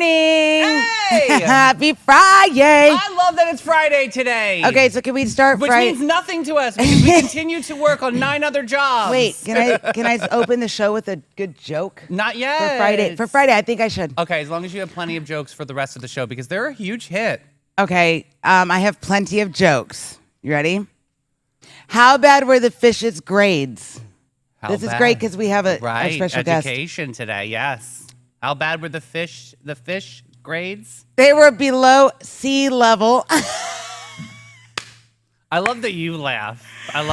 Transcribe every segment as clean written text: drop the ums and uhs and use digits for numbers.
morning. Hey! Happy Friday. I love that it's Friday today. Okay, so can we start Which Friday? means nothing to us because we continue to work on 9 other jobs. Wait, can I open the show with a good joke? Not yet. For Friday, I think I should. Okay, as long as you have plenty of jokes for the rest of the show because they're a huge hit. Okay, I have plenty of jokes. You ready? How bad were the fish's grades? This is great because we have a special guest. Education today, yes. How bad were the fish grades? They were below sea level. I love that you laugh. That's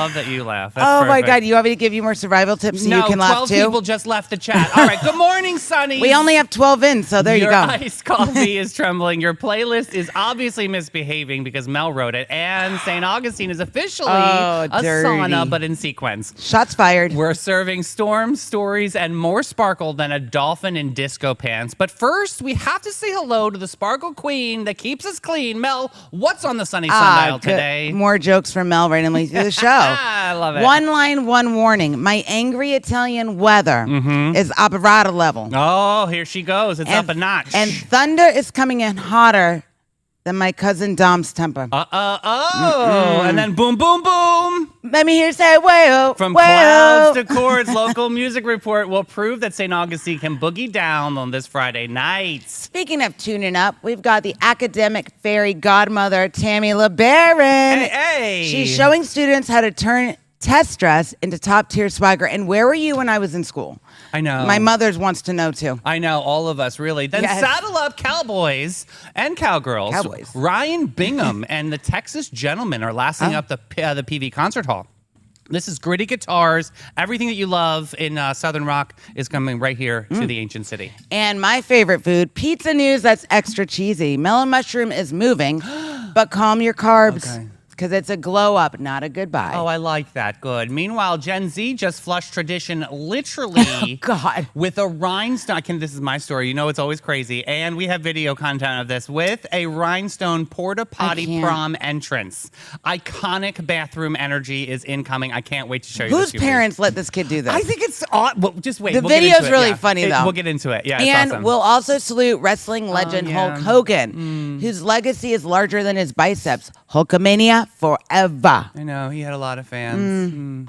Oh my perfect. God, you want me to give you more survival tips so you can laugh 12 too? people just left the chat. All right, good morning, Sunny. We only have 12 in, so there you Your go. iced coffee is trembling. Your playlist is obviously misbehaving because Mel wrote it. And St. Augustine is officially a dirty. sauna, but in sequence. Shots fired. We're serving storms, stories, and more sparkle than a dolphin in disco pants. But first, we have to say hello to the sparkle queen that keeps us clean. Mel, what's on the sunny sundial Good. today? More jokes from Mel randomly through the show. I love it. One line, one warning. My angry Italian weather is operato level. Oh, here she goes. It's up a notch. And thunder is coming in hotter than my cousin Dom's temper. And then boom, boom, boom. Let me hear you say, whoa, From whoa. clouds to chords, local music report will prove that St. Augustine can boogie down on this Friday night. Speaking of tuning up, we've got the academic fairy godmother, Tammy LeBaron. Hey. She's showing students how to turn test dress into top-tier swagger. And where were you when I was in school? I know. My mother's wants to know, too. I know, all of us, really. Then Yes. saddle up cowboys and cowgirls. Cowboys. Ryan Bingham and the Texas Gentlemen are lasting up the PV Concert Hall. This is gritty guitars. Everything that you love in Southern rock is coming right here to the ancient city. And my favorite food, pizza news that's extra cheesy. Melon mushroom is moving, but calm your carbs. Okay. Because it's a glow up, not a goodbye. Oh, I like that. Good. Meanwhile, Gen Z just flushed tradition literally God. with a rhinestone. This is my story. You know it's always crazy. And we have video content of this with a rhinestone porta potty prom entrance. Iconic bathroom energy is incoming. I can't wait to show you Whose this. parents let this kid do this? I think it's odd. Well, just wait. The We'll get video's into it, really yeah. funny, though. We'll get into it. Yeah, and it's awesome. we'll also salute wrestling legend yeah. Hulk Hogan, whose legacy is larger than his biceps. Hulkamania forever. I know, he had a lot of fans.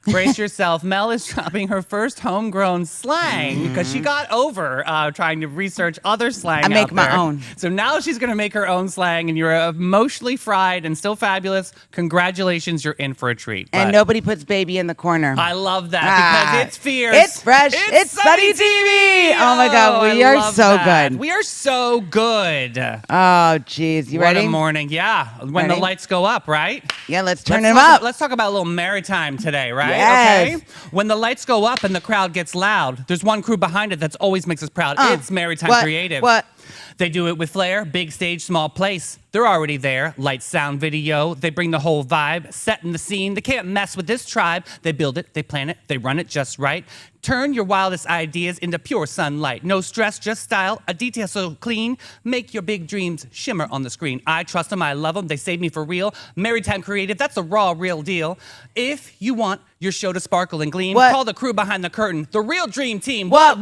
Brace yourself. Mel is dropping her first homegrown slang because she got over trying to research other slang. I make out my there. own. So now she's going to make her own slang, and you're emotionally fried and still fabulous. Congratulations, you're in for a treat. And But nobody puts baby in the corner. I love that because it's fierce. It's fresh. It's Sunny TV. Oh my God, we I are love so that. good. We are so good. Oh, geez. You What ready? a morning. Yeah. When Ready? the lights go up, right? Yeah, let's turn Let's them talk- up. Let's talk about a little maritime today, right? Yes. Okay. When the lights go up and the crowd gets loud, there's one crew behind it that always makes us proud. It's Maritime What? Creative. What? They do it with flair, big stage, small place. They're already there. Light, sound, video. They bring the whole vibe, setting the scene. They can't mess with this tribe. They build it, they plan it, they run it just right. Turn your wildest ideas into pure sunlight. No stress, just style. A detail so clean. Make your big dreams shimmer on the screen. I trust them, I love them. They save me for real. Maritime Creative, that's a raw, real deal. If you want your show to sparkle and gleam, What? call the crew behind the curtain. The real dream team. What?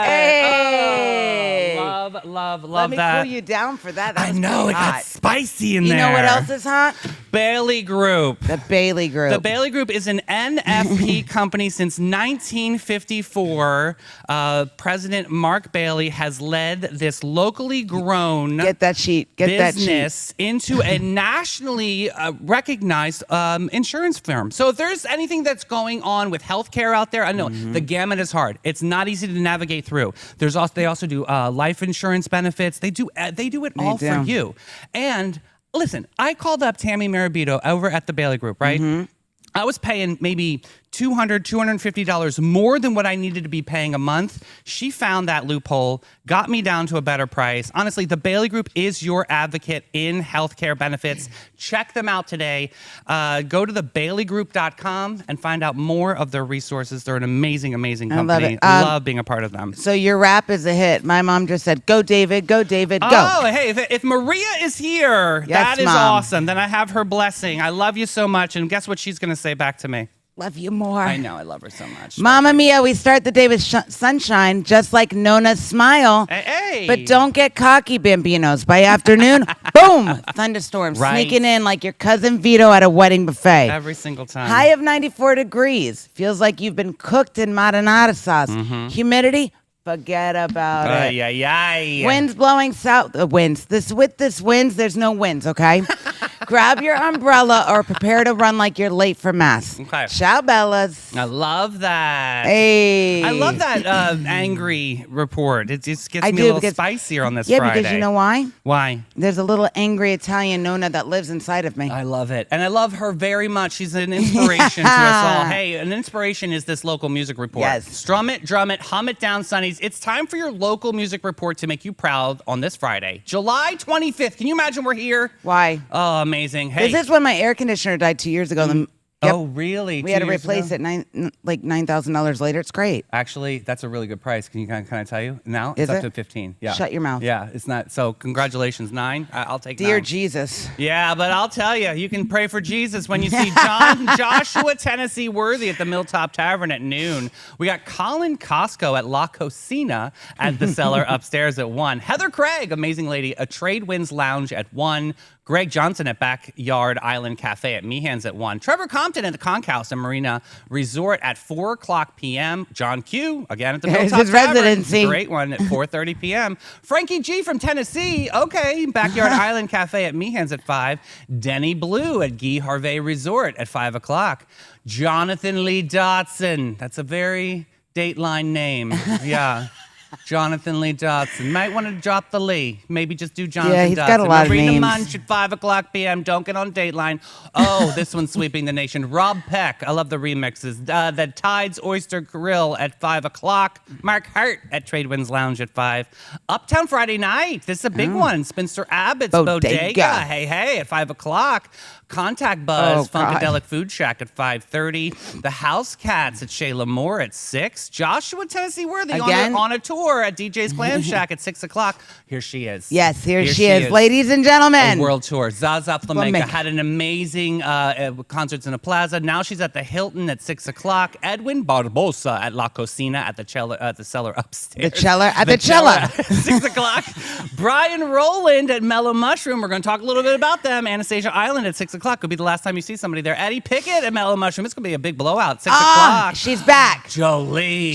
Hey! Oh, love Let me that. cool you down for that. That I was know, pretty it got hot. spicy in You there. know what else is hot? Bailey Group. The Bailey Group. The Bailey Group is an NFP company since 1954. President Mark Bailey has led this locally grown Get that sheet. Get that sheet. business into a nationally recognized insurance firm. So if there's anything that's going on with healthcare out there, I know the gamut is hard. It's not easy to navigate through. They also do life insurance benefits. They do it all for do. you. And listen, I called up Tammy Marabito over at the Bailey Group, right? I was paying maybe $200, $250 more than what I needed to be paying a month. She found that loophole, got me down to a better price. Honestly, the Bailey Group is your advocate in healthcare benefits. Check them out today. Go to thebaileygroup.com and find out more of their resources. They're an amazing, amazing company. I love it. Love being a part of them. So your rap is a hit. My mom just said, go, David, go, David, go. Oh, hey, if Maria is here, Yes, that is Mom. awesome. Then I have her blessing. I love you so much. And guess what she's going to say back to me? love you more. I know. I love her so much. Mamma Mia, we start the day with sunshine, just like Nona's smile. Hey. But don't get cocky, Bambinos. By afternoon, boom, thunderstorm sneaking in like your cousin Vito at a wedding buffet. Every single time. High of 94 degrees. Feels like you've been cooked in marinara sauce. Humidity, forget about it. Winds blowing south. Winds. With this winds, there's no winds, okay? Grab your umbrella or prepare to run like you're late for mass. Okay. Ciao, Bellas. I love that. Hey. I love that angry report. It just gets me a little spicier on this Friday. Yeah, because you know why? Why? There's a little angry Italian Nona that lives inside of me. I love it. And I love her very much. She's an inspiration to us all. Hey, an inspiration is this local music report. Yes. Strum it, drum it, hum it down, Sonnies. It's time for your local music report to make you proud on this Friday, July 25th. Can you imagine we're here? Why? Oh, amazing. Hey. This is when my air conditioner died 2 years ago. Yep. Oh, really? We had to replace it $9,000 later. It's great. Actually, that's a really good price. Can I tell you? Now Is it's up it? to 15. Yeah. Shut your mouth. Yeah, it's not. So congratulations, 9. I'll take 9. Dear Jesus. Yeah, but I'll tell you, you can pray for Jesus when you see Joshua Tennessee Worthy at the Milltop Tavern at noon. We got Colin Costco at La Cocina at the Cellar upstairs at 1. Heather Craig, amazing lady, a Trade Winds Lounge at 1. Greg Johnson at Backyard Island Cafe at Meehan's at 1. Trevor Compton at the Conch House and Marina Resort at 4 o'clock p.m. John Q, again at the There's Milltop his Tavern. residency. Great one at 4:30 p.m. Frankie G from Tennessee, okay, Backyard Island Cafe at Meehan's at 5. Denny Blue at Guy Harvey Resort at 5 o'clock. Jonathan Lee Dotson, that's a very Dateline name, yeah. Jonathan Lee Dotson. Might want to drop the Lee. Maybe just do Jonathan Dotson. Yeah, he's got a lot of Marina names. Munch at 5 o'clock p.m. Don't get on Dateline. Oh, this one's sweeping the nation. Rob Peck. I love the remixes. The Tides Oyster Grill at 5 o'clock. Mark Hart at Trade Winds Lounge at 5. Uptown Friday night. This is a big one. Spencer Abbott's Bodega. Hey, at 5 o'clock. Contact Buzz, Funkadelic Food Shack at 5:30. The House Cats at Shayla Moore at 6. Joshua Tennessee Worthy on a tour at DJ's Clam Shack at 6 o'clock. Here she is. Yes, here she is. Ladies and gentlemen. A world tour. Zaza Flamenca had an amazing concerts in the Plaza. Now she's at the Hilton at 6 o'clock. Edwin Barbosa at La Cocina at the Cellar upstairs. The Cellar. 6 o'clock. Brian Rowland at Mellow Mushroom. We're going to talk a little bit about them. Anastasia Island at 6 o'clock. Could be the last time you see somebody there. Eddie Pickett at Mellow Mushroom. It's going to be a big blowout. 6 o'clock. She's back. Jolie.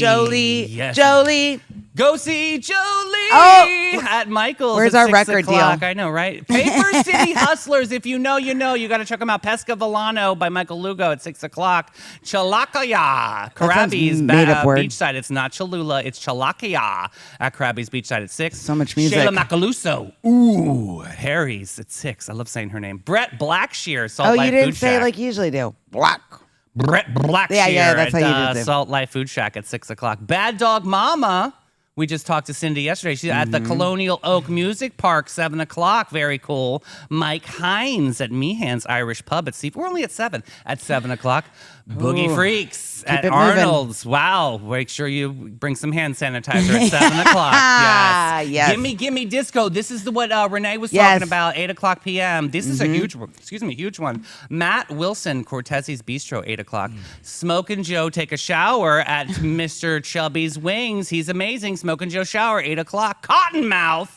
Yes. Jolie. Go see Jolie at Michael's. Where's at our 6 record o'clock. deal? I know, right? Paper City Hustlers. If you know, you know. You got to check them out. Pesca Volano by Michael Lugo at 6 o'clock. Chalakaya. Carabbi's Beachside. It's not Cholula. It's Chalakaya at Carabbi's Beachside at 6. So much music. Shayla Macaluso. Ooh, Harry's at 6. I love saying her name. Brett Blackshear. Salt Life you didn't Food say Shack. it like you usually do. Black. Brett Blackshear that's how you at do it. Salt Life Food Shack at 6 o'clock. Bad Dog Mama. We just talked to Cindy yesterday. She's at the Colonial Oak Music Park, 7 o'clock. Very cool. Mike Hines at Meehan's Irish Pub at Seafood. We're only at 7. At 7 o'clock. Boogie Freaks at Arnold's. Wow. Make sure you bring some hand sanitizer at 7 o'clock. Yes. Gimme Disco. This is what Renee was talking about. 8 o'clock p.m. This is a huge one. Matt Wilson, Cortese's Bistro, 8 o'clock. Smoke and Joe take a shower at Mr. Chubby's Wings. He's amazing. Smoke and Joe shower, 8 o'clock. Cottonmouth.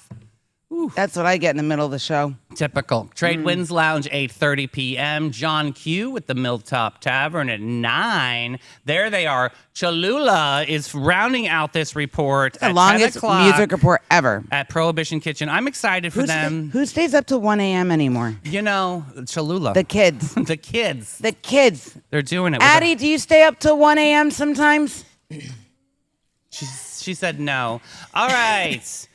Ooh. That's what I get in the middle of the show. Typical. Trade Winds Lounge, 8:30 p.m. John Q at the Milltop Tavern at 9. There they are. Cholula is rounding out this report the at longest 10 o'clock music report ever. At Prohibition Kitchen. I'm excited for them. Who stays up till 1 a.m. anymore? You know, Cholula. The kids. The kids. The kids. They're doing it. Addie, do you stay up till 1 a.m. sometimes? She said no. All right.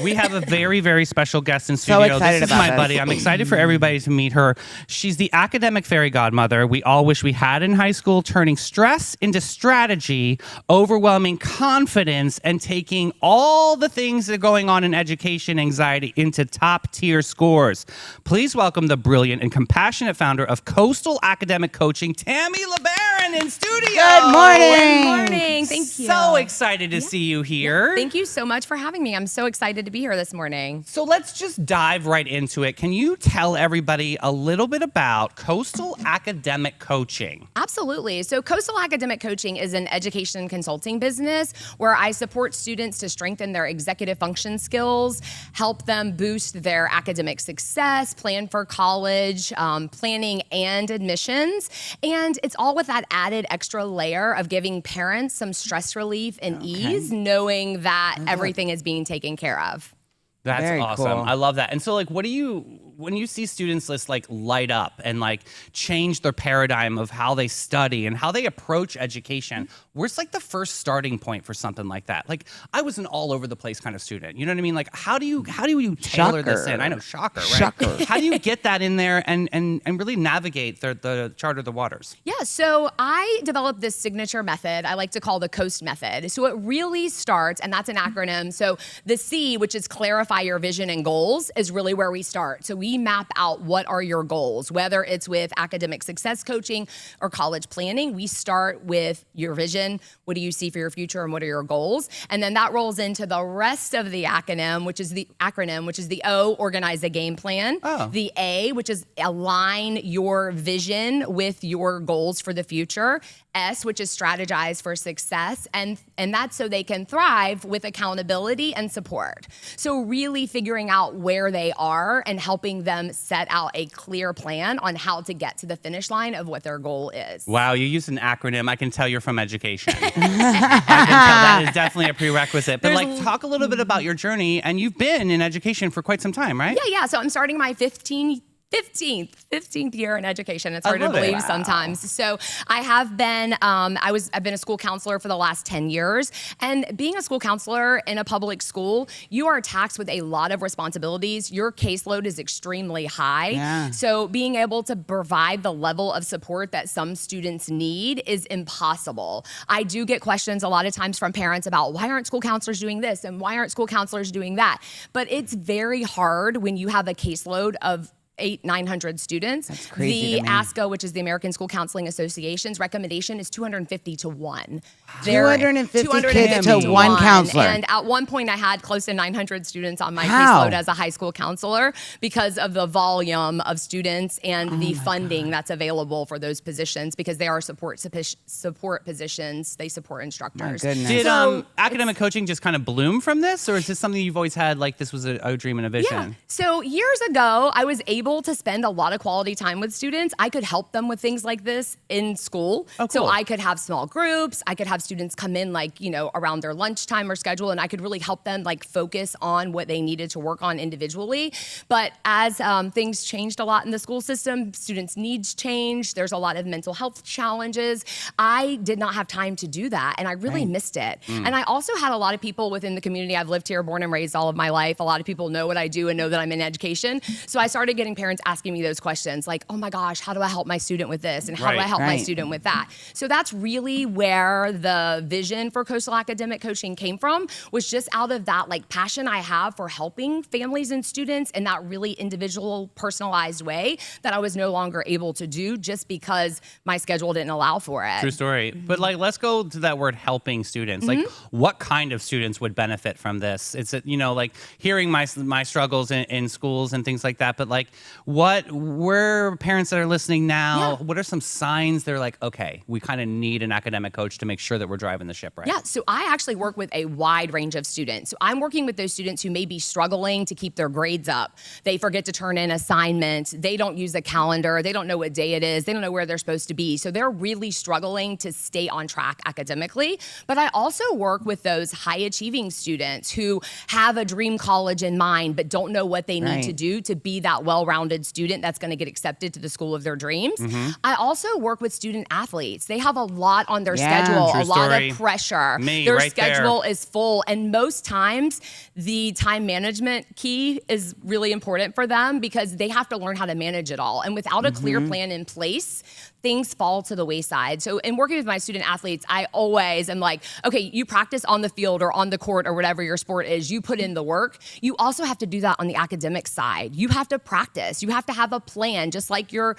We have a very, very special guest in studio. So excited this is my buddy. I'm excited for everybody to meet her. She's the academic fairy godmother we all wish we had in high school, turning stress into strategy, overwhelming confidence, and taking all the things that are going on in education anxiety into top-tier scores. Please welcome the brilliant and compassionate founder of Coastal Academic Coaching, Tammy LeBaron. Jen in studio. Good morning. Good morning. Thank you. So excited to see you here. Thank you so much for having me. I'm so excited to be here this morning. So let's just dive right into it. Can you tell everybody a little bit about Coastal Academic Coaching? Absolutely. So Coastal Academic Coaching is an education and consulting business where I support students to strengthen their executive function skills, help them boost their academic success, plan for college, planning and admissions. And it's all with that added extra layer of giving parents some stress relief and ease, knowing that everything is being taken care of. That's Very awesome. cool. I love that. And so like, when you see students just like light up and like change their paradigm of how they study and how they approach education, where's like the first starting point for something like that? Like I was an all over the place kind of student. You know what I mean? Like how do you tailor this in? I know, shocker, right? Shocker. How do you get that in there and really navigate the charter the waters? Yeah, so I developed this signature method I like to call the COAST method. So it really starts, and that's an acronym. So the C, which is clarify your vision and goals, is really where we start. So we map out what are your goals, whether it's with academic success coaching or college planning. We start with your vision. What do you see for your future and what are your goals? And then that rolls into the rest of the acronym, which is the O, organize a game plan. The A, which is align your vision with your goals for the future. S, which is strategize for success, and that's so they can thrive with accountability and support. So really figuring out where they are and helping them set out a clear plan on how to get to the finish line of what their goal is. Wow, you used an acronym. I can tell you're from education. I can tell that is definitely a prerequisite. But like, talk a little bit about your journey, and you've been in education for quite some time, right? Yeah. So I'm starting my 15th year in education. It's hard to believe sometimes. So I have been, I've been a school counselor for the last 10 years. And being a school counselor in a public school, you are taxed with a lot of responsibilities. Your caseload is extremely high. Yeah. So being able to provide the level of support that some students need is impossible. I do get questions a lot of times from parents about why aren't school counselors doing this and why aren't school counselors doing that? But it's very hard when you have a caseload of 800-900 students. That's crazy The to me. ASCO, which is the American School Counseling Association's recommendation, is 250 to 1. 250 kids to one counselor. And at one point, I had close to 900 students on my How? caseload as a high school counselor because of the volume of students and the funding that's available for those positions, because they are support positions. They support instructors. My goodness. Did So academic coaching just kind of bloom from this, or is this something you've always had, like this was a dream and a vision? Yeah. So years ago, I was able to spend a lot of quality time with students. I could help them with things like this in school. Oh, cool. So I could have small groups. I could have students come in around their lunchtime or schedule, and I could really help them focus on what they needed to work on individually. But as things changed a lot in the school system, students' needs changed. There's a lot of mental health challenges. I did not have time to do that, and I really missed it. And I also had a lot of people within the community. I've lived here, born and raised all of my life. A lot of people know what I do and know that I'm in education. So I started getting parents asking me those questions like, oh my gosh, how do I help my student with this? And how do I help my student with that? So that's really where the vision for Coastal Academic Coaching came from, was just out of that passion I have for helping families and students in that really individual, personalized way that I was no longer able to do just because my schedule didn't allow for it. True story. But let's go to that word, helping students. Like, what kind of students would benefit from this? It's hearing my struggles in schools and things like that. But where parents that are listening now, what are some signs they're like, okay, we kind of need an academic coach to make sure that we're driving the ship right? Yeah, so I actually work with a wide range of students. So I'm working with those students who may be struggling to keep their grades up. They forget to turn in assignments. They don't use a calendar. They don't know what day it is. They don't know where they're supposed to be. So they're really struggling to stay on track academically. But I also work with those high achieving students who have a dream college in mind, but don't know what they need to do to be that well-rounded student that's going to get accepted to the school of their dreams. I also work with student athletes. They have a lot on their schedule, True a lot story. of pressure. Me, their right schedule is full, and most times the time management key is really important for them because they have to learn how to manage it all. And without a clear plan in place, things fall to the wayside. So in working with my student athletes, I always am like, okay, you practice on the field or on the court or whatever your sport is, you put in the work. You also have to do that on the academic side. You have to practice. practice. You have to have a plan, just like your,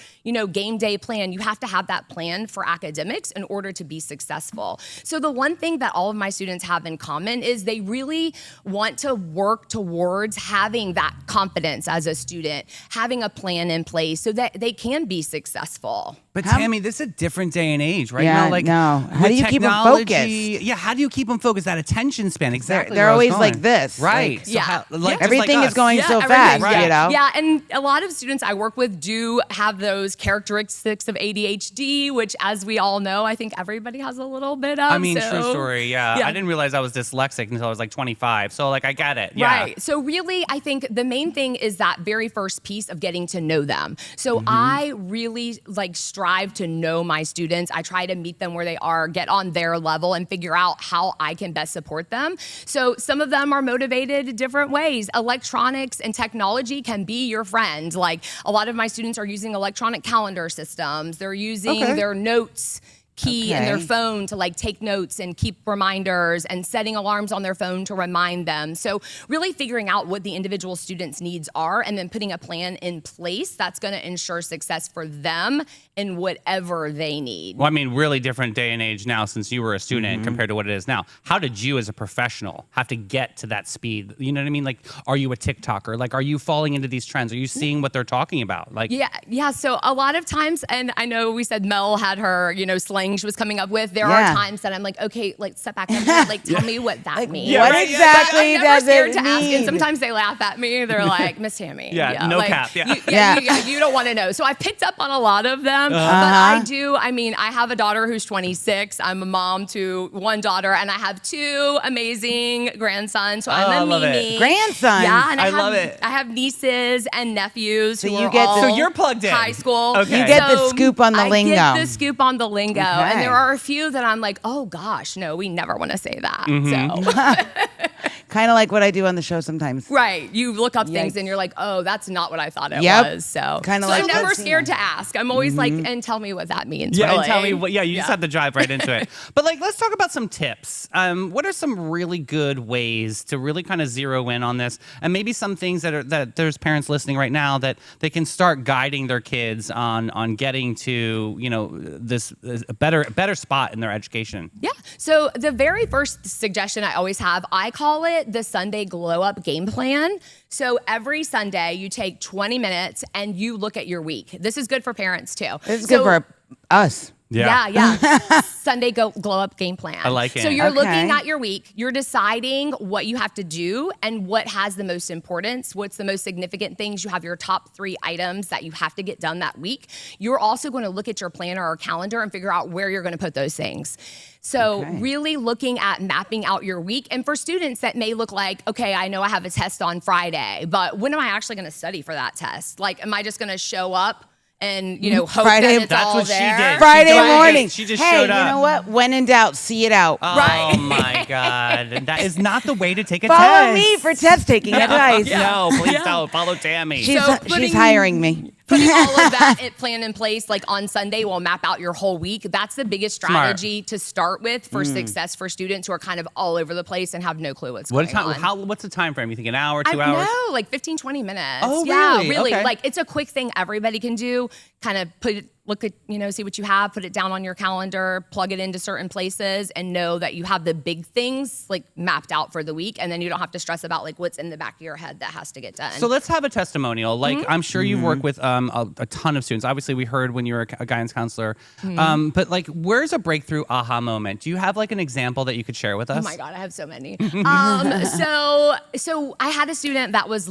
game day plan. You have to have that plan for academics in order to be successful. So the one thing that all of my students have in common is they really want to work towards having that confidence as a student, having a plan in place so that they can be successful. But Tammy, this is a different day and age, right? Yeah, now, how do you keep them focused? Yeah, how do you keep them focused? That attention span, exactly. They're always like this, right? Everything is going so fast, Yeah, and a lot of students I work with do have those characteristics of ADHD, which, as we all know, I think everybody has a little bit of. True story. Yeah, I didn't realize I was dyslexic until I was like 25. So I get it. Yeah. Right. So really, I think the main thing is that very first piece of getting to know them. So I really strive to know my students. I try to meet them where they are, get on their level, and figure out how I can best support them. So some of them are motivated different ways. Electronics and technology can be your friend. Like a lot of my students are using electronic calendar systems. They're using their notes key in their phone to take notes and keep reminders, and setting alarms on their phone to remind them. So really figuring out what the individual student's needs are and then putting a plan in place that's going to ensure success for them in whatever they need. Well, really different day and age now since you were a student compared to what it is now. How did you as a professional have to get to that speed? You know what I mean? Are you a TikToker? Are you falling into these trends? Are you seeing what they're talking about? Yeah. So a lot of times, and I know we said Mel had her, slang she was coming up with. There are times that I'm like, okay, step back and tell me what that means. What exactly does it mean? Ask, and sometimes they laugh at me. They're like, Miss Tammy. No cap. You don't want to know. So I picked up on a lot of them, but I do. I have a daughter who's 26. I'm a mom to one daughter, and I have two amazing grandsons. So I'm a Mimi. Grandson. Yeah, and I love it. I have nieces and nephews. So you're plugged in. High school. Okay. You get the scoop on the lingo. I get the scoop on the lingo, and there are a few that I'm like, oh gosh, no, we never want to say that. So. Kind of like what I do on the show sometimes. Right. You look up things and you're like, oh, that's not what I thought it was. So I'm never scared to ask. I'm always like, and tell me what that means. Yeah, really. and tell me what, you just have to drive right into it. But let's talk about some tips. What are some really good ways to really kind of zero in on this? And maybe some things that there's parents listening right now that they can start guiding their kids on getting to, this a better spot in their education. Yeah. So the very first suggestion I always have, I call it the Sunday Glow Up game plan. So every Sunday you take 20 minutes and you look at your week. This is good for parents too. This is good for us. Yeah. Sunday Glow Up game plan. I like it. So you're looking at your week, you're deciding what you have to do and what has the most importance, what's the most significant things. You have your top 3 items that you have to get done that week. You're also going to look at your planner or calendar and figure out where you're going to put those things. So really looking at mapping out your week. And for students that may look like, okay, I know I have a test on Friday, but when am I actually going to study for that test? Am I just going to show up and, hope Friday, that it's that's all what there? she did. Friday morning. She just showed up. You know what? When in doubt, see it out. Oh my God. That is not the way to take a Follow test. me for test taking advice. No, please don't. Follow Tammy. She's hiring me. Putting all of that plan in place, on Sunday, will map out your whole week. That's the biggest strategy to start with for success for students who are kind of all over the place and have no clue what's going on. What's the time frame? You think an hour, 2 hours? No, 15, 20 minutes. Oh, yeah, really? Okay. It's a quick thing everybody can do. Kind of look at, see what you have, put it down on your calendar, plug it into certain places, and know that you have the big things mapped out for the week, and then you don't have to stress about what's in the back of your head that has to get done. So let's have a testimonial. I'm sure you've worked with a ton of students. Obviously, we heard when you were a guidance counselor. But where's a breakthrough aha moment? Do you have an example that you could share with us? Oh my God, I have so many. So I had a student that was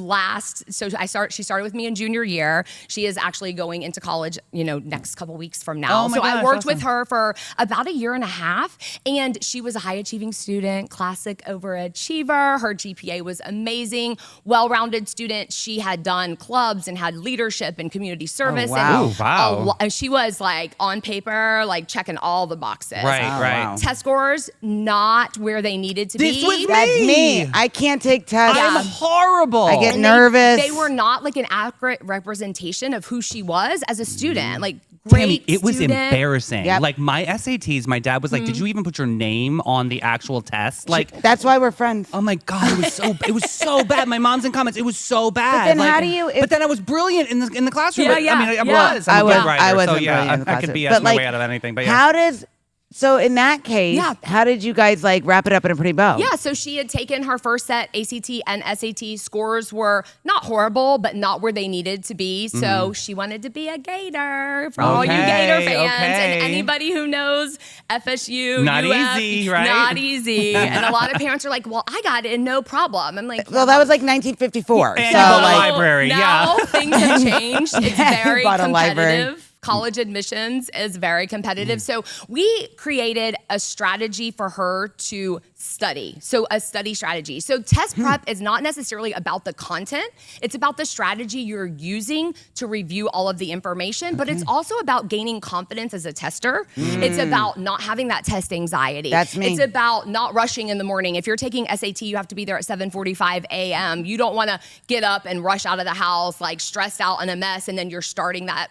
she started with me in junior year. She is actually going into college, next couple weeks from now. Oh my so gosh, I worked awesome. with her for about a year and a half, and she was a high achieving student, classic overachiever. Her GPA was amazing, well-rounded student. She had done clubs and had leadership and community service. wow. Wow. And she was on paper, checking all the boxes. Right. Wow. Test scores, not where they needed to This be. was That's me. I can't take tests. I'm horrible. I get And nervous. They were not an accurate representation of who she was as a student. Tammy, great it was student. embarrassing. Yep. Like my SATs, my dad was like, "Did you even put your name on the actual test?" Like, That's why we're friends. oh my god, it was so bad. My mom's in comments. It was so bad. then how do you- but then I was brilliant in the classroom. Yeah, I yeah, mean, I yeah. was. I'm a good writer. I wasn't so yeah, brilliant in the I could classroom. BS But, my like, way out of anything. But yeah. How does so in that case? Yeah. How did you guys like wrap it up in a pretty bow? Yeah, so she had taken her first set ACT and SAT. Scores were not horrible, but not where they needed to be. So she wanted to be a Gator for all you Gator fans okay. and anybody who knows FSU. Not UF, easy, right? Not easy. And a lot of parents are like, "Well, I got it, no problem." I'm like, Well, that was like 1954. And so you bought a like, library, now yeah. things have changed. It's very Bought a library. competitive. College admissions is very competitive. So we created a strategy for her to study. So a study strategy. So test prep is not necessarily about the content. It's about the strategy you're using to review all of the information, but it's also about gaining confidence as a tester. It's about not having that test anxiety. That's me. It's about not rushing in the morning. If you're taking SAT, you have to be there at 7:45 a.m. You don't want to get up and rush out of the house like stressed out and a mess, and then you're starting that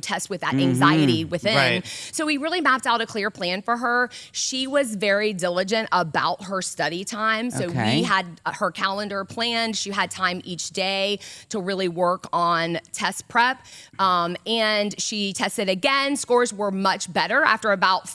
test with that anxiety within. Right. So we really mapped out a clear plan for her. She was very diligent about her study time. So Okay. we had her calendar planned. She had time each day to really work on test prep. And she tested again. Scores were much better after about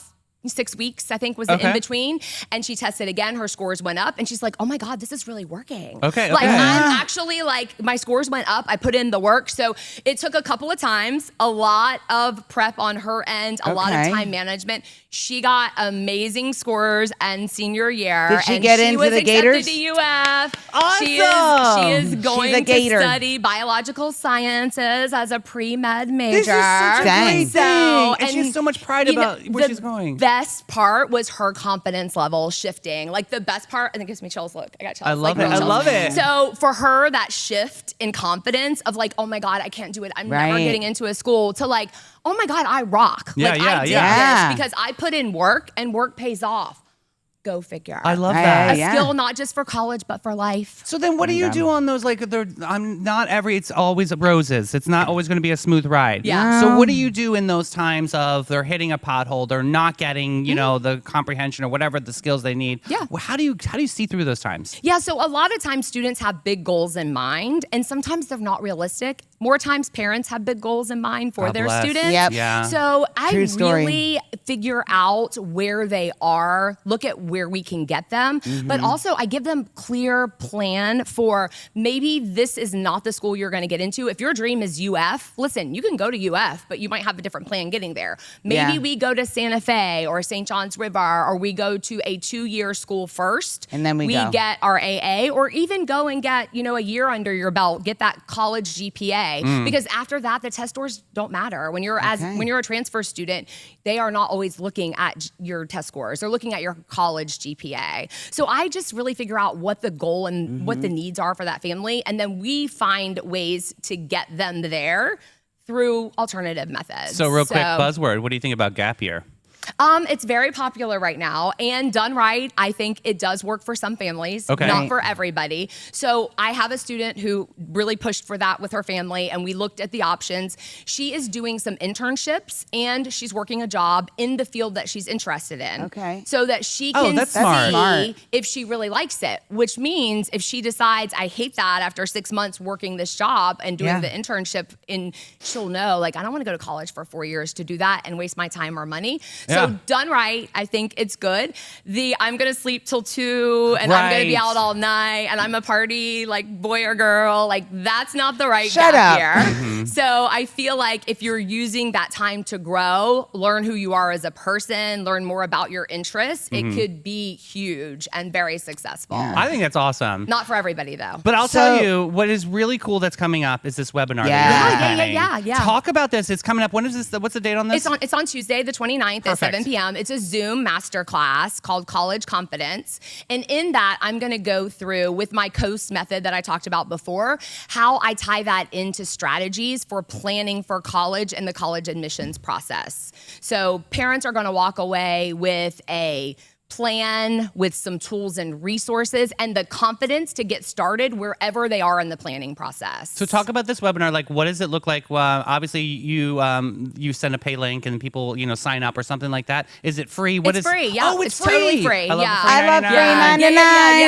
6 weeks, I think, was the in between. And she tested again. Her scores went up. And she's like, oh my God, this is really working. Okay, Like, okay. I'm actually like, my scores went up. I put in the work. So it took a couple of times, a lot of prep on her end, a lot of Okay. time management. She got amazing scores and senior year. Did she and get she into was the accepted Gators? to UF. She Awesome. is going She's a to Gator. study biological sciences as a pre-med major. This is such a Dang. great thing. So, and she has so much pride you know, about where the she's going. Best part was her confidence level shifting. Like the best part, and it gives me chills. Look, I got chills. I love like, it. real I chills. love it. So for her, that shift in confidence of like, oh my God, I can't do it. I'm never Right. getting into a school, to like, oh my God, I rock. Yeah, like yeah, I did yeah. this because I put in work and work pays off. Go figure. I love Hey, that. a yeah. skill not just for college, but for life. So then what do you do on those, like, it's always roses. It's not always going to be a smooth ride. Yeah. So what do you do in those times of they're hitting a pothole, they're not getting, the comprehension or whatever the skills they need? Yeah. Well, how do you see through those times? Yeah, so a lot of times students have big goals in mind, and sometimes they're not realistic. More times parents have big goals in mind for God their bless. students. Yep. Yeah. So I True story. really figure out where they are, look at where we can get them, but also I give them clear plan for maybe this is not the school you're going to get into. If your dream is UF, listen, you can go to UF, but you might have a different plan getting there. Maybe Yeah. we go to Santa Fe or St. John's River, or we go to a 2-year school first. And then we go. get our AA, or even go and get, a year under your belt, get that college GPA. Because after that, the test scores don't matter. When you're when you're a transfer student, they are not always looking at your test scores. They're looking at your college GPA. So I just really figure out what the goal and what the needs are for that family. And then we find ways to get them there through alternative methods. So real quick, buzzword, what do you think about gap year? It's very popular right now, and done right, I think it does work for some families, Okay. not for everybody. So I have a student who really pushed for that with her family, and we looked at the options. She is doing some internships, and she's working a job in the field that she's interested in. Okay. So that she Oh, can that's see smart. if she really likes it, which means if she decides, I hate that after 6 months working this job and doing Yeah. the internship, she'll know, like, I don't want to go to college for 4 years to do that and waste my time or money. Yeah. So done right, I think it's good. I'm gonna sleep till 2 and I'm gonna be Right. out all night and I'm a party like boy or girl, like that's not the right Shut gap up. year. So I feel like if you're using that time to grow, learn who you are as a person, learn more about your interests, it could be huge and very successful. I think that's awesome. Not for everybody though. But I'll So- tell you, what is really cool that's coming up is this webinar. Yeah. that you're Yeah, planning. yeah. Talk about this. It's coming up. When is this? What's the date on this? It's on Tuesday, the 29th Perfect. at 7 p.m. It's a Zoom masterclass called College Confidence. And in that, I'm going to go through with my COAST method that I talked about before, how I tie that into strategies for planning for college and the college admissions process. So parents are going to walk away with a plan with some tools and resources and the confidence to get started wherever they are in the planning process. So talk about this webinar. Like, what does it look like? Obviously, you send a pay link and people, sign up or something like that. Is it free? It's free. Yeah. Oh, it's totally free. I love yeah. the free I love 99. free 99.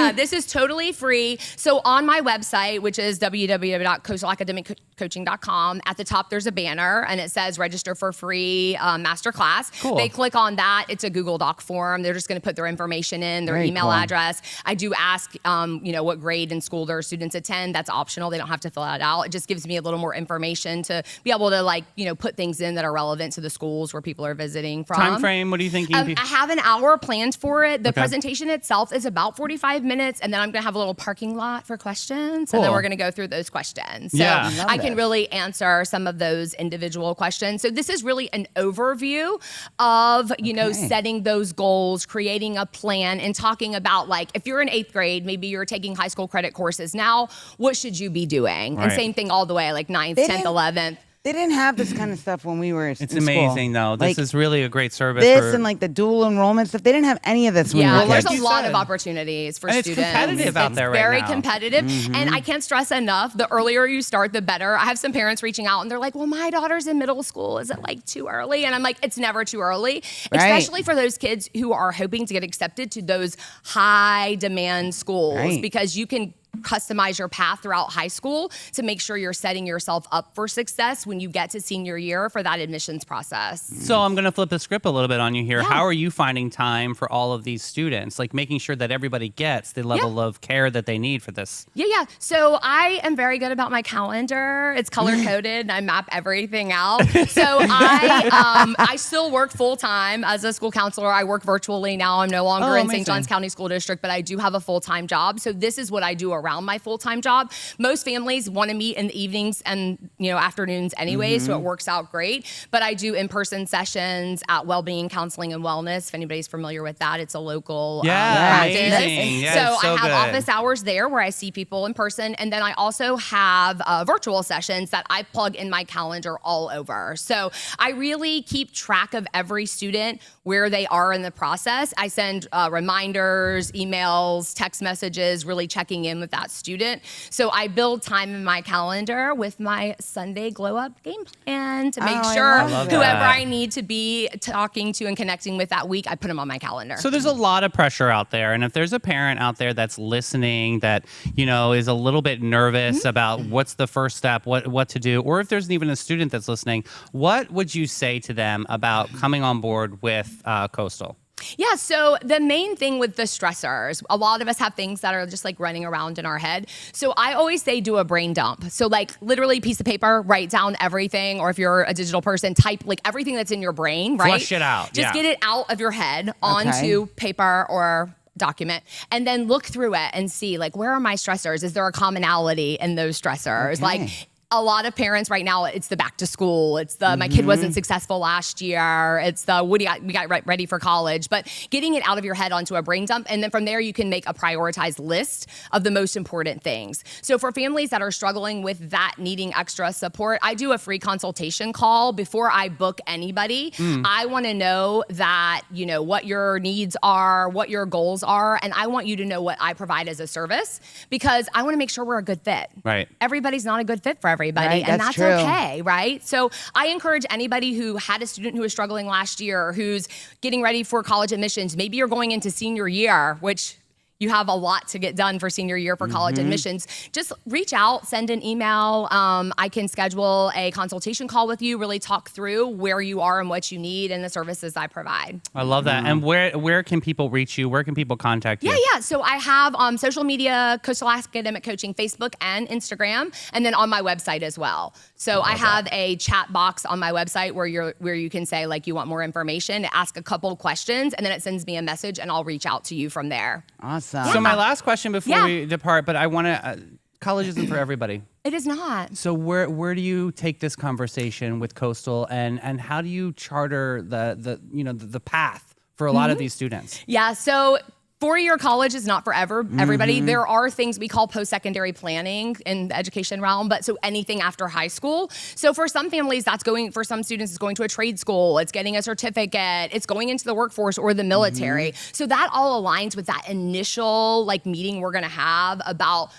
Yeah. This is totally free. So on my website, which is www.coastalacademiccoaching.com, at the top there's a banner and it says register for free masterclass. Cool. They click on that. It's a Google Doc form. They're just going to put their information in, their Very email cool. address. I do ask, what grade and school their students attend. That's optional. They don't have to fill that out. It just gives me a little more information to be able to put things in that are relevant to the schools where people are visiting from. Time frame? What are you thinking? I have an hour planned for it. The presentation itself is about 45 minutes, and then I'm going to have a little parking lot for questions, and then Cool. we're going to go through those questions. So Yeah. I can really answer some of those individual questions. So this is really an overview of, setting those goals, creating a plan, and talking about, if you're in 8th grade, maybe you're taking high school credit courses now, what should you be doing? Right. And same thing all the way, 9th, They 10th, didn't- 11th. They didn't have this kind of stuff when we were It's in school. amazing, though. This is really a great service. This for, and the dual enrollment stuff. They didn't have any of this when we Yeah, were there's kids. a lot said. of opportunities for And it's students. competitive out there right very now. competitive. And I can't stress enough, the earlier you start, the better. I have some parents reaching out and they're like, well, my daughter's in middle school. Is it too early? And I'm like, it's never too early, Right. especially for those kids who are hoping to get accepted to those high demand schools, Right. because you can customize your path throughout high school to make sure you're setting yourself up for success when you get to senior year for that admissions process. So I'm going to flip the script a little bit on you here. Yeah. How are you finding time for all of these students? Making sure that everybody gets the level of care that they need for this. Yeah. So I am very good about my calendar. It's color coded and I map everything out. So I still work full time as a school counselor. I work virtually now. I'm no longer in amazing. St. Johns County School District, but I do have a full time job. So this is what I do around my full time job. Most families want to meet in the evenings and afternoons anyway, so it works out great. But I do in person sessions at Wellbeing Counseling and Wellness. If anybody's familiar with that, it's a local practice. amazing. Yeah, so it's so I have good. office hours there where I see people in person, and then I also have virtual sessions that I plug in my calendar all over. So I really keep track of every student, where they are in the process. I send reminders, emails, text messages, really checking in with that student. So I build time in my calendar with my Sunday glow up game plan to make Oh, I sure love whoever that. I need to be talking to and connecting with that week, I put them on my calendar. So there's a lot of pressure out there. And if there's a parent out there that's listening that, is a little bit nervous about what's the first step, what to do, or if there's even a student that's listening, what would you say to them about coming on board with Coastal? Yeah, so the main thing with the stressors, a lot of us have things that are just running around in our head. So I always say do a brain dump. So literally piece of paper, write down everything, or if you're a digital person, type everything that's in your brain, right? Flush it out, Just yeah. get it out of your head onto paper or document, and then look through it and see where are my stressors? Is there a commonality in those stressors? Okay. A lot of parents right now, it's the back to school. It's the my kid wasn't successful last year. It's the we got ready for college. But getting it out of your head onto a brain dump, and then from there you can make a prioritized list of the most important things. So for families that are struggling with that, needing extra support, I do a free consultation call before I book anybody. I want to know that what your needs are, what your goals are, and I want you to know what I provide as a service, because I want to make sure we're a good fit. Right. Everybody's not a good fit for everybody, Right, and that's that's true. okay, right? So I encourage anybody who had a student who was struggling last year, who's getting ready for college admissions, maybe you're going into senior year, which you have a lot to get done for senior year for college admissions. Just reach out, send an email. I can schedule a consultation call with you, really talk through where you are and what you need and the services I provide. I love that. And where can people reach you? Where can people contact you? Yeah. So I have social media, Coastal Academic Coaching, Facebook and Instagram, and then on my website as well. So I have a chat box on my website where you can say you want more information, ask a couple questions, and then it sends me a message, and I'll reach out to you from there. Awesome. So my last question before Yeah. we depart, but I want to, college isn't for everybody. It is not. So where do you take this conversation with Coastal, and how do you charter the path for a lot of these students? Yeah, so Four-year college is not for everybody. There are things we call post-secondary planning in the education realm, but so anything after high school. So for some families, for some students, it's going to a trade school, it's getting a certificate, it's going into the workforce or the military. So that all aligns with that initial meeting we're gonna have about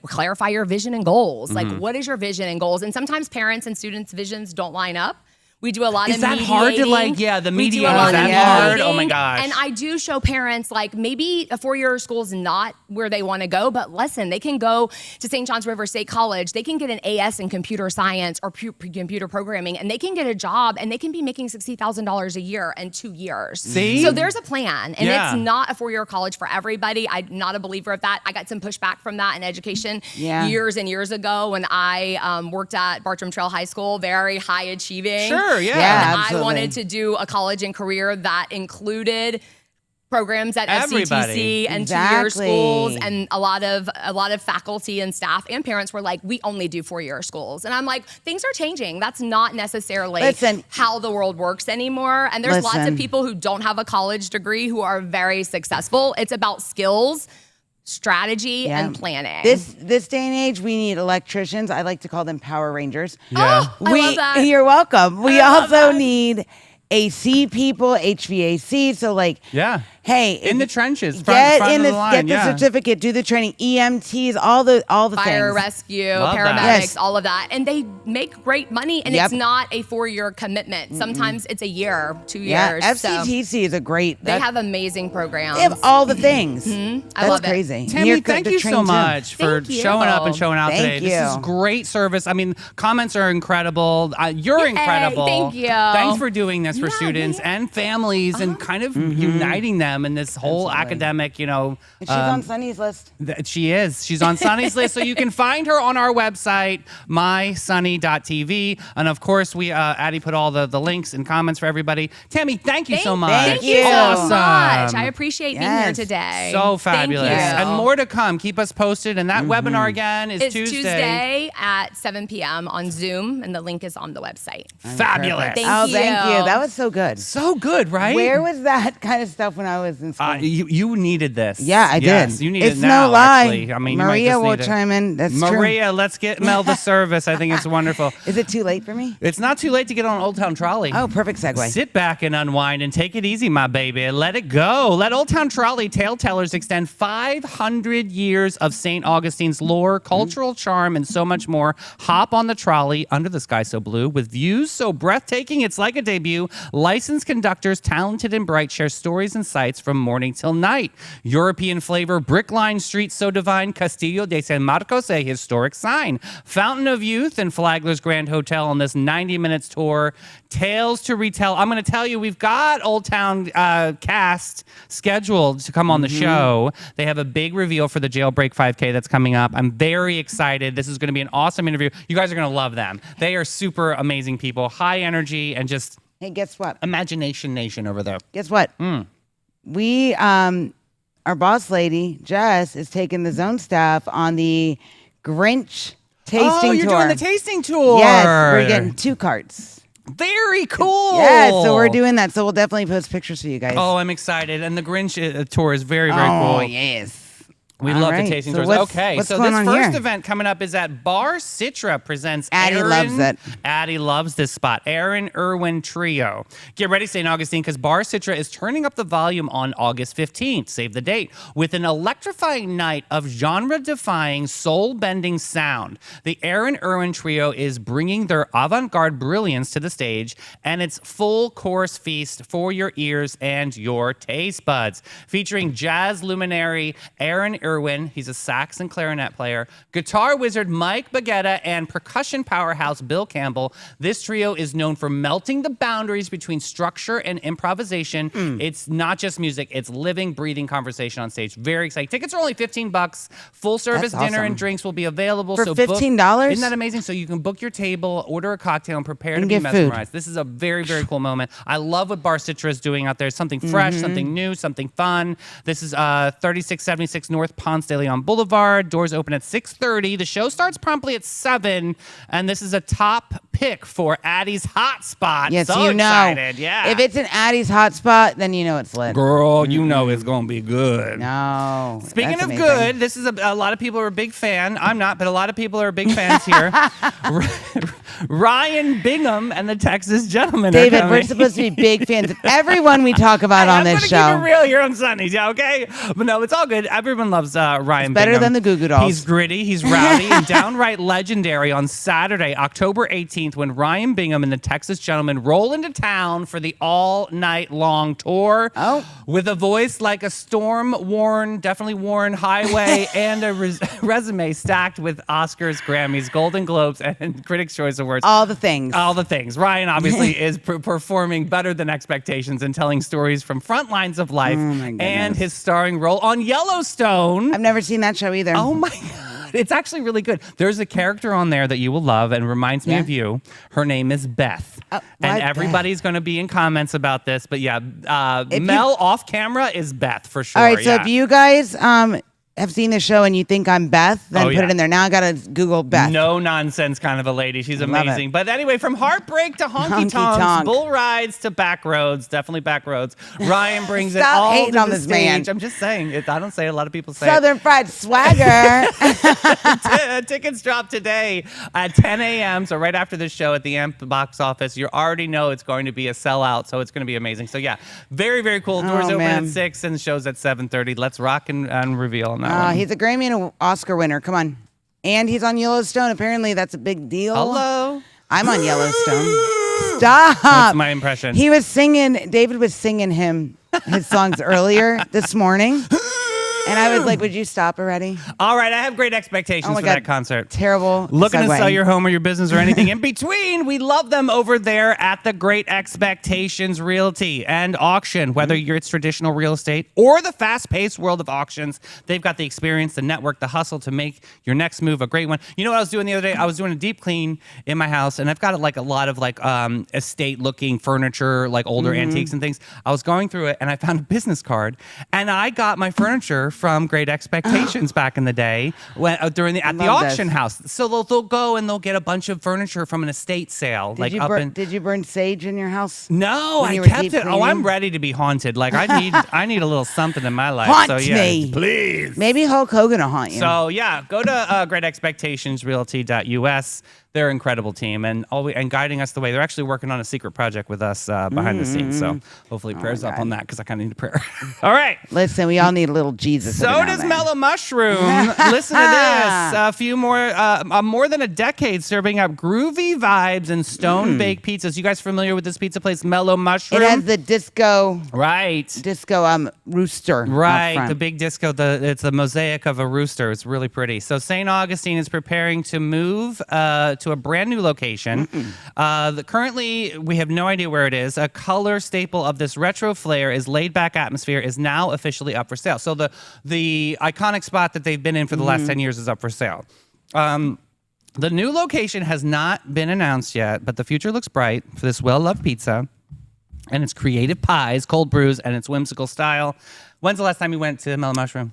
clarify your vision and goals. Like, what is your vision and goals? And sometimes parents and students' visions don't line up. We do a lot of mediating. Is that hard to the mediating? Is that hard? Oh my gosh. And I do show parents maybe a 4-year school is not where they want to go, but listen, they can go to St. John's River State College. They can get an AS in computer science or computer programming, and they can get a job and they can be making $60,000 a year in 2 years. See? So there's a plan, and it's not a 4-year college for everybody. I'm not a believer of that. I got some pushback from that in education years and years ago when I worked at Bartram Trail High School, very high achieving. Sure. Yeah, I wanted to do a college and career that included programs at Everybody. FCTC and 2-year schools, and a lot of faculty and staff and parents were like, we only do 4-year schools. And I'm like, things are changing. That's not necessarily how the world works anymore. And there's lots of people who don't have a college degree who are very successful. It's about skills, strategy, and planning. This day and age, we need electricians. I like to call them Power Rangers. Yeah. Oh, I love that. You're welcome. We also need AC people, HVAC. So hey, in the trenches, get line, the certificate, do the training, EMTs, all the fire things. rescue, Love paramedics, that. all of that, and they make great money. And it's not a 4-year commitment. Sometimes it's a year, 2 years. Yeah, FCTC is a great. They have amazing programs. They have all the things. I love it. Crazy. Tammy, thank you so much for showing up and showing out Thank today. you. This is great service. I mean, comments are incredible. You're incredible. Thank you. Thanks for doing this for students and families and kind of uniting them in this whole academic, And she's on Sunny's list. She is. She's on Sunny's list. So you can find her on our website, mysunny.tv. And of course, Addie put all the links and comments for everybody. Tammy, thank you so much. Thank you so much. I appreciate being here today. So fabulous. Thank you. And more to come. Keep us posted. And that webinar again is it's Tuesday at 7 p.m. on Zoom, and the link is on the website. Fabulous. Thank you. Thank you. That was so good. So good, right? Where was that kind of stuff when I was in school? You needed this. Yeah, I yes, did. You need it's it now, no lie. Actually. I mean, Maria will chime in. That's Maria, let's get Mel the service. I think it's wonderful. Is it too late for me? It's not too late to get on Old Town Trolley. Oh, perfect segue. Sit back and unwind and take it easy, my baby. Let it go. Let Old Town Trolley tale tellers extend 500 years of St. Augustine's lore, cultural charm, and so much more. Hop on the trolley under the sky so blue with views so breathtaking it's like a debut. Licensed conductors, talented and bright, share stories and sights from morning till night. European flavor, brick-lined streets so divine, Castillo de San Marcos, a historic sign. Fountain of Youth and Flagler's Grand Hotel on this 90 minutes tour. Tales to retell. I'm going to tell you, we've got Old Town cast scheduled to come on the show. They have a big reveal for the Jailbreak 5K that's coming up. I'm very excited. This is going to be an awesome interview. You guys are going to love them. They are super amazing people, high energy, and just Hey, guess what? Imagination Nation over there. Guess what? We, our boss lady, Jess, is taking the Zone staff on the Grinch tasting tour. Oh, you're doing the tasting tour. Yes, we're getting 2 carts. Very cool. Yeah, so we're doing that. So we'll definitely post pictures for you guys. Oh, I'm excited. And the Grinch tour is very, very cool. Oh, yes. We All love right. the tasting So tours. what's So this going on first here? event coming up is at Bar Citra presents Addie loves it. Addie loves this spot. Aaron Irwin Trio. Get ready, St. Augustine, because Bar Citra is turning up the volume on August 15th. Save the date. With an electrifying night of genre-defying, soul-bending sound. The Aaron Irwin Trio is bringing their avant-garde brilliance to the stage, and it's full-course feast for your ears and your taste buds. Featuring jazz luminary Aaron Irwin, he's a sax and clarinet player, guitar wizard Mike Baguetta, and percussion powerhouse Bill Campbell. This trio is known for melting the boundaries between structure and improvisation. It's not just music, it's living, breathing conversation on stage. Very exciting. Tickets are only $15. Full service That's dinner awesome. and drinks will be available. For so $15? Isn't that amazing? So you can book your table, order a cocktail, and prepare to And be get food. mesmerized. This is a very, very cool moment. I love what Bar Citra is doing out there. Something fresh, something new, something fun. This is 3676 North Ponce de Leon Boulevard. Doors open at 6:30. The show starts promptly at 7, and this is a top pick for Addie's Hot Spot. Yes, so you know. excited. Yeah. If it's an Addie's hot spot, then you know it's lit. Girl, you know it's going to be good. No. Speaking that's of amazing. good, this is a lot of people are a big fan. I'm not, but a lot of people are big fans here. Ryan Bingham and the Texas Gentlemen. David, we're supposed to be big fans of everyone we talk about on this show. I'm going to keep it real here on Sundays, yeah, okay? But no, it's all good. Everyone loves Ryan better Bingham. than the Goo Goo Dolls. He's gritty, he's rowdy, and downright legendary on Saturday, October 18th, when Ryan Bingham and the Texas Gentlemen roll into town for the all-night long tour. Oh. With a voice like a storm-worn, definitely worn highway and a resume stacked with Oscars, Grammys, Golden Globes, and Critics' Choice Awards. All the things. All the things. Ryan obviously is performing better than expectations and telling stories from front lines of life and his starring role on Yellowstone. I've never seen that show either. Oh my God. It's actually really good. There's a character on there that you will love and reminds me of you. Her name is Beth. And everybody's going to be in comments about this. But yeah, Mel off camera is Beth for sure. All right, so if you guys have seen the show and you think I'm Beth, then put yeah. it in there. Now I got to Google Beth. No nonsense kind of a lady. She's amazing. But anyway, from heartbreak to honky tonks, Honky-tonk. bull rides to back roads, definitely back roads. Ryan brings it Stop all hating to on the this stage. man. I'm just saying it. I don't say it. A lot of people say Southern Fried Swagger. it. Tickets drop today at 10 a.m. So right after the show at the AMP box office, you already know it's going to be a sellout. So it's going to be amazing. So yeah, very, very cool. Doors open at 6 and the show's at 7:30. Let's rock and reveal on that one. He's a Grammy and an Oscar winner. Come on. And he's on Yellowstone. Apparently, that's a big deal. Hello. I'm on Yellowstone. Stop. That's my impression. He was singing, David was singing his songs earlier this morning. And I was like, would you stop already? All right, I have great expectations for that concert. Terrible. Looking to segue. sell your home or your business or anything in between, we love them over there at the Great Expectations Realty and Auction. Whether it's traditional real estate or the fast-paced world of auctions, they've got the experience, the network, the hustle to make your next move a great one. You know what I was doing the other day? I was doing a deep clean in my house, and I've got like a lot of like estate-looking furniture, like older antiques and things. I was going through it, and I found a business card, and I got my furniture from Great Expectations back in the day when at the auction house. So they'll go and they'll get a bunch of furniture from an estate sale. Did you burn sage in your house? No, when I you were kept deep it. Oh, cleaning? I'm ready to be haunted. Like I need a little something in my life. Haunt so yeah, me. please. Maybe Hulk Hogan will haunt you. So yeah, go to greatexpectationsrealty.us. They're an incredible team and guiding us the way. They're actually working on a secret project with us behind the scenes. So hopefully prayers up on that because I kind of need a prayer. All right. Listen, we all need a little Jesus. So does Mellow Mushroom. Listen to this. A few more than a decade serving up groovy vibes and stone-baked pizzas. You guys familiar with this pizza place, Mellow Mushroom? It has the disco rooster. Right, the big disco. It's a mosaic of a rooster. It's really pretty. So St. Augustine is preparing to move to a brand new location. Currently, we have no idea where it is. A color staple of this retro flair is laid-back atmosphere is now officially up for sale. So the iconic spot that they've been in for the last 10 years is up for sale. The new location has not been announced yet, but the future looks bright for this well-loved pizza and its creative pies, cold brews, and its whimsical style. When's the last time you went to Mellow Mushroom?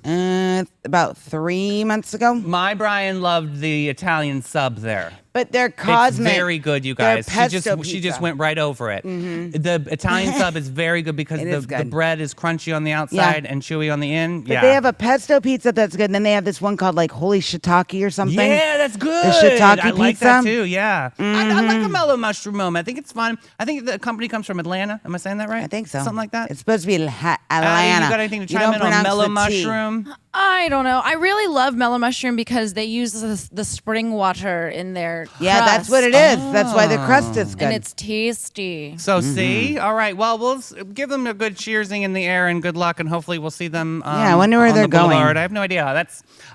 About 3 months ago. My Brian loved the Italian sub there. But they're cosmic. It's very good, you guys. Pesto She just went right over it. The Italian sub is very good because the bread is crunchy on the outside and chewy on the in. But they have a pesto pizza that's good. And then they have this one called like Holy Shiitake or something. Yeah, that's good. The shiitake I like pizza. that too, yeah. I like a Mellow Mushroom moment. I think it's fun. I think the company comes from Atlanta. Am I saying that right? I think so. Something like that? It's supposed to be Atlanta. You got anything to chime in on Mellow Mushroom? I don't know. I really love Mellow Mushroom because they use the spring water in their crust. Yeah, that's what it is. That's why the crust is good. And it's tasty. So see? All right. Well, we'll give them a good cheersing in the air and good luck, and hopefully we'll see them I wonder where they're going. I have no idea.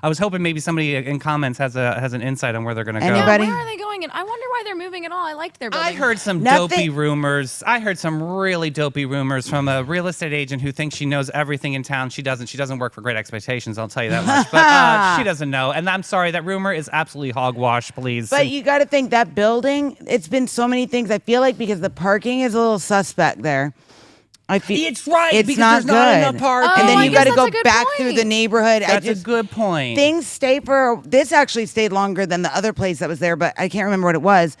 I was hoping maybe somebody in comments has an insight on where they're going to go. Anybody? Yeah, where are they going? And I wonder why they're moving at all. I liked their building. I heard some dopey rumors. I heard some really dopey rumors from a real estate agent who thinks she knows everything in town. She doesn't. She doesn't work for Great Expectations, I'll tell you that much. But she doesn't know. And I'm sorry, that rumor is absolutely hogwash, please. But you got to think that building, it's been so many things. I feel like because the parking is a little suspect there. I feel it's right. It's because not there's not good. enough parking. And then I you guess got to that's go a good back through the point. neighborhood. That's a good point. Things stay for. This actually stayed longer than the other place that was there, but I can't remember what it was.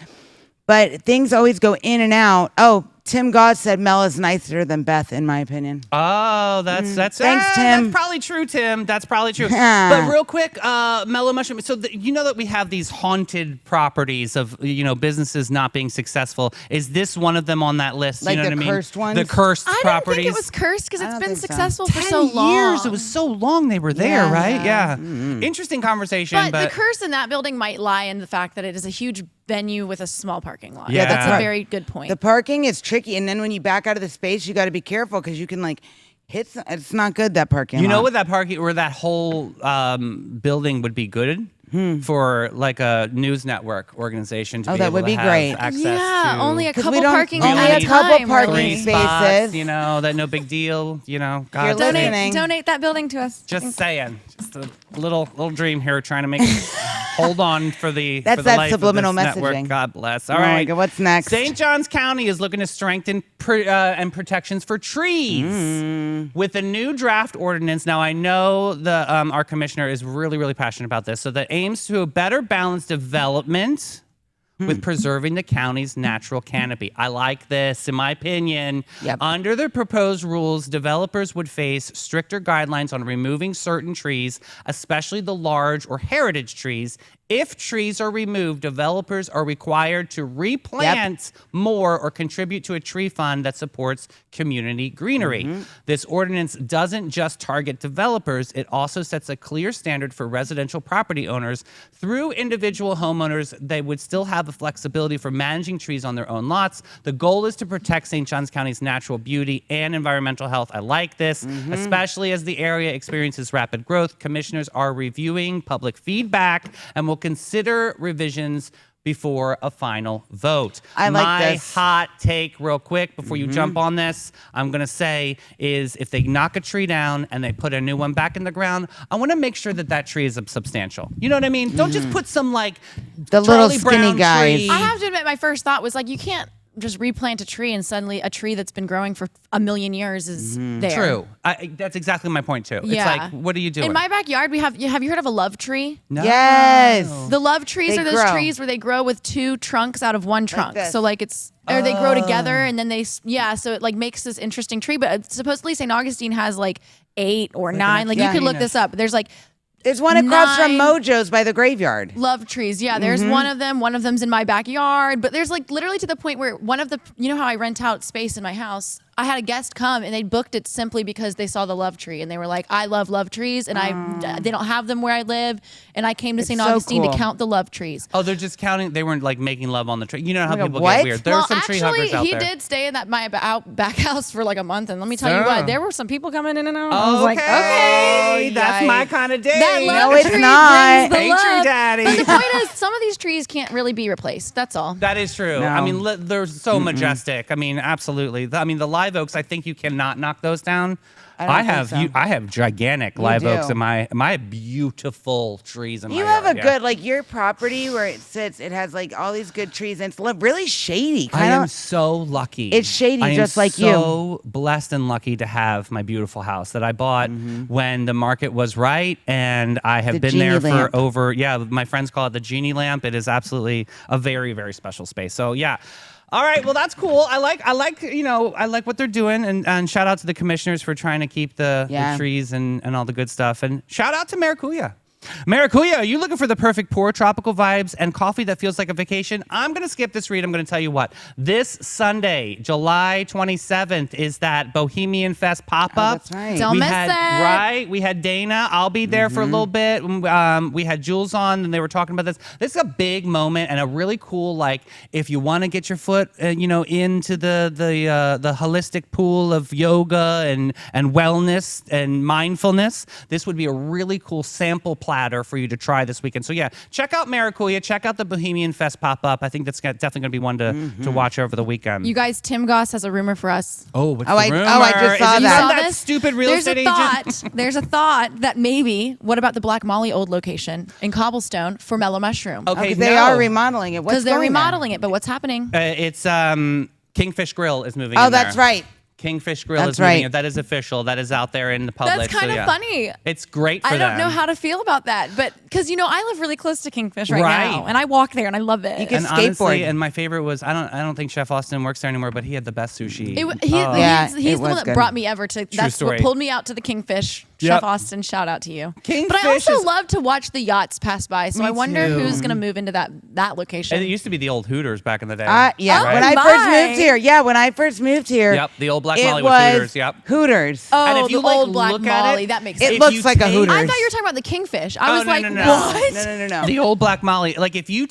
But things always go in and out. Oh, Tim Goss said Mel is nicer than Beth, in my opinion. Oh, that's Thanks, Tim. That's probably true, Tim. That's probably true. But real quick, Mellow Mushroom. So you know that we have these haunted properties of businesses not being successful. Is this one of them on that list? Like you know the what I mean? cursed ones? The cursed I don't properties. think it was cursed because I it's don't been think so. successful for 10 so long. years. It was so long they were there, Yeah. right? Yeah. Interesting conversation. But the curse in that building might lie in the fact that it is a huge venue with a small parking lot. Yeah, That's right. a very good point. The parking is tricky, and then when you back out of the space, you got to be careful because you can hit. It's not good, that parking. You know lot. what that parking or that whole building would be good for like a news network organization to Oh, be that able would to be have great. access yeah, to only a 'Cause couple we don't- parking only at a a couple time, parking really. green spaces. spots, that no big deal, God. You're listening. Donate that building to us. Just saying, just a little dream here, trying to make it hold on for the That's for the that life subliminal of this network. messaging. God bless. All Oh my right, God, what's next? St. Johns County is looking to strengthen and protections for trees with a new draft ordinance. Now I know the our commissioner is really passionate about this, so that aims to a better balance development with preserving the county's natural canopy. I like this. In my opinion, Yep. under the proposed rules, developers would face stricter guidelines on removing certain trees, especially the large or heritage trees. If trees are removed, developers are required to replant more or contribute to a tree fund that supports community greenery. This ordinance doesn't just target developers, it also sets a clear standard for residential property owners. Through individual homeowners, they would still have the flexibility for managing trees on their own lots. The goal is to protect St. Johns County's natural beauty and environmental health. I like this, especially as the area experiences rapid growth. Commissioners are reviewing public feedback and will consider revisions before a final vote. I like My this. hot take real quick before you jump on this, I'm going to say is if they knock a tree down and they put a new one back in the ground, I want to make sure that that tree is substantial. You know what I mean? Don't just put some The little Charlie skinny Brown guys. tree. I have to admit, my first thought was you can't just replant a tree and suddenly a tree that's been growing for a million years is there. True. That's exactly my point too. Yeah. It's like, what are you doing? In my backyard, have you heard of a love tree? No. Yes. The love trees They are those grow. trees where they grow with two trunks out of one trunk. this. So or they grow together and then so it makes this interesting tree. But supposedly St. Augustine has 8 or 9. You yeah. could look this up. There's There's one across from 9 Mojo's by the graveyard. love trees. Yeah, there's one of them. One of them's in my backyard. But there's literally to the point where one of the, how I rent out space in my house. I had a guest come and they booked it simply because they saw the love tree and they were like, I love love trees and they don't have them where I live. And I came to St. so Augustine cool. to count the love trees. Oh, they're just counting. They weren't making love on the tree. You know how my God, people what? get weird. There are some tree huggers out he there. did stay in my back house for a month. And let me tell you what, there were some people coming in and out. I was Okay. like, okay. That's my kind of day. That love No, it's tree not. brings the Hey, tree love. daddy. But the point is, some of these trees can't really be replaced. That's all. That is true. No. I mean, they're so majestic. I mean, absolutely. I mean, the live oaks. I think you cannot knock those down. I don't think so. I have gigantic live do. oaks in my beautiful trees in my You have yard. a Yeah. good your property where it sits. It has all these good trees and it's really shady. I am so lucky. It's shady I am just like you. so blessed and lucky to have my beautiful house that I bought when the market was right, and I have The been there genie for lamp. over. Yeah, my friends call it the genie lamp. It is absolutely a very, very special space. So yeah. All right, well that's cool. I like what they're doing, and shout out to the commissioners for trying to keep the trees and all the good stuff, and shout out to Maracuya. Maracuya, are you looking for the perfect pour, tropical vibes, and coffee that feels like a vacation? I'm going to skip this read. I'm going to tell you what. This Sunday, July 27th, is that Bohemian Fest pop-up. Oh, that's right. Don't miss it. Right? We had Dana. I'll be there for a little bit. We had Jules on, and they were talking about this. This is a big moment and a really cool, if you want to get your foot, into the holistic pool of yoga and wellness and mindfulness, this would be a really cool sample platter for you to try this weekend. So yeah, check out Maracuya, check out the Bohemian Fest pop-up. I think that's definitely going to be one to watch over the weekend. You guys, Tim Goss has a rumor for us. What's the I rumor? just saw Is it that. from Saw that this? stupid real There's estate a agent? thought. There's a thought that maybe, what about the Black Molly old location in Cobblestone for Mellow Mushroom? Okay, they no. are remodeling it. What's Because they're going there? remodeling it, but what's happening? It's Kingfish Grill is moving Oh, in there. that's right. Kingfish Grill That's is moving. right. That is official. That is out there in the public. That's kind of funny. It's great for I them. don't know how to feel about that, but because I live really close to Kingfish right Right. now, and I walk there and I love it. You can And honestly, skateboard. and my favorite was I don't think Chef Austin works there anymore, but he had the best sushi. Yeah, he's it the one was that good. brought me ever to. That's story. what pulled me out to the Kingfish. Yep. Chef Austin, shout out to you. Kingfish but I also is- love to watch the yachts pass by. So Me I wonder too. who's going to move into that location. And it used to be the old Hooters back in the day. Yeah, Oh when I my. first moved here. Yeah, when I first moved here. Yep, the old Black it Molly with was Hooters, yep. Hooters. Oh, And if you, the like, old Black look at Molly. it, That makes It sense. looks like a Hooters. I thought you were talking about the Kingfish. I Oh, was no, like, no, no. what? No. The old Black Molly, like if you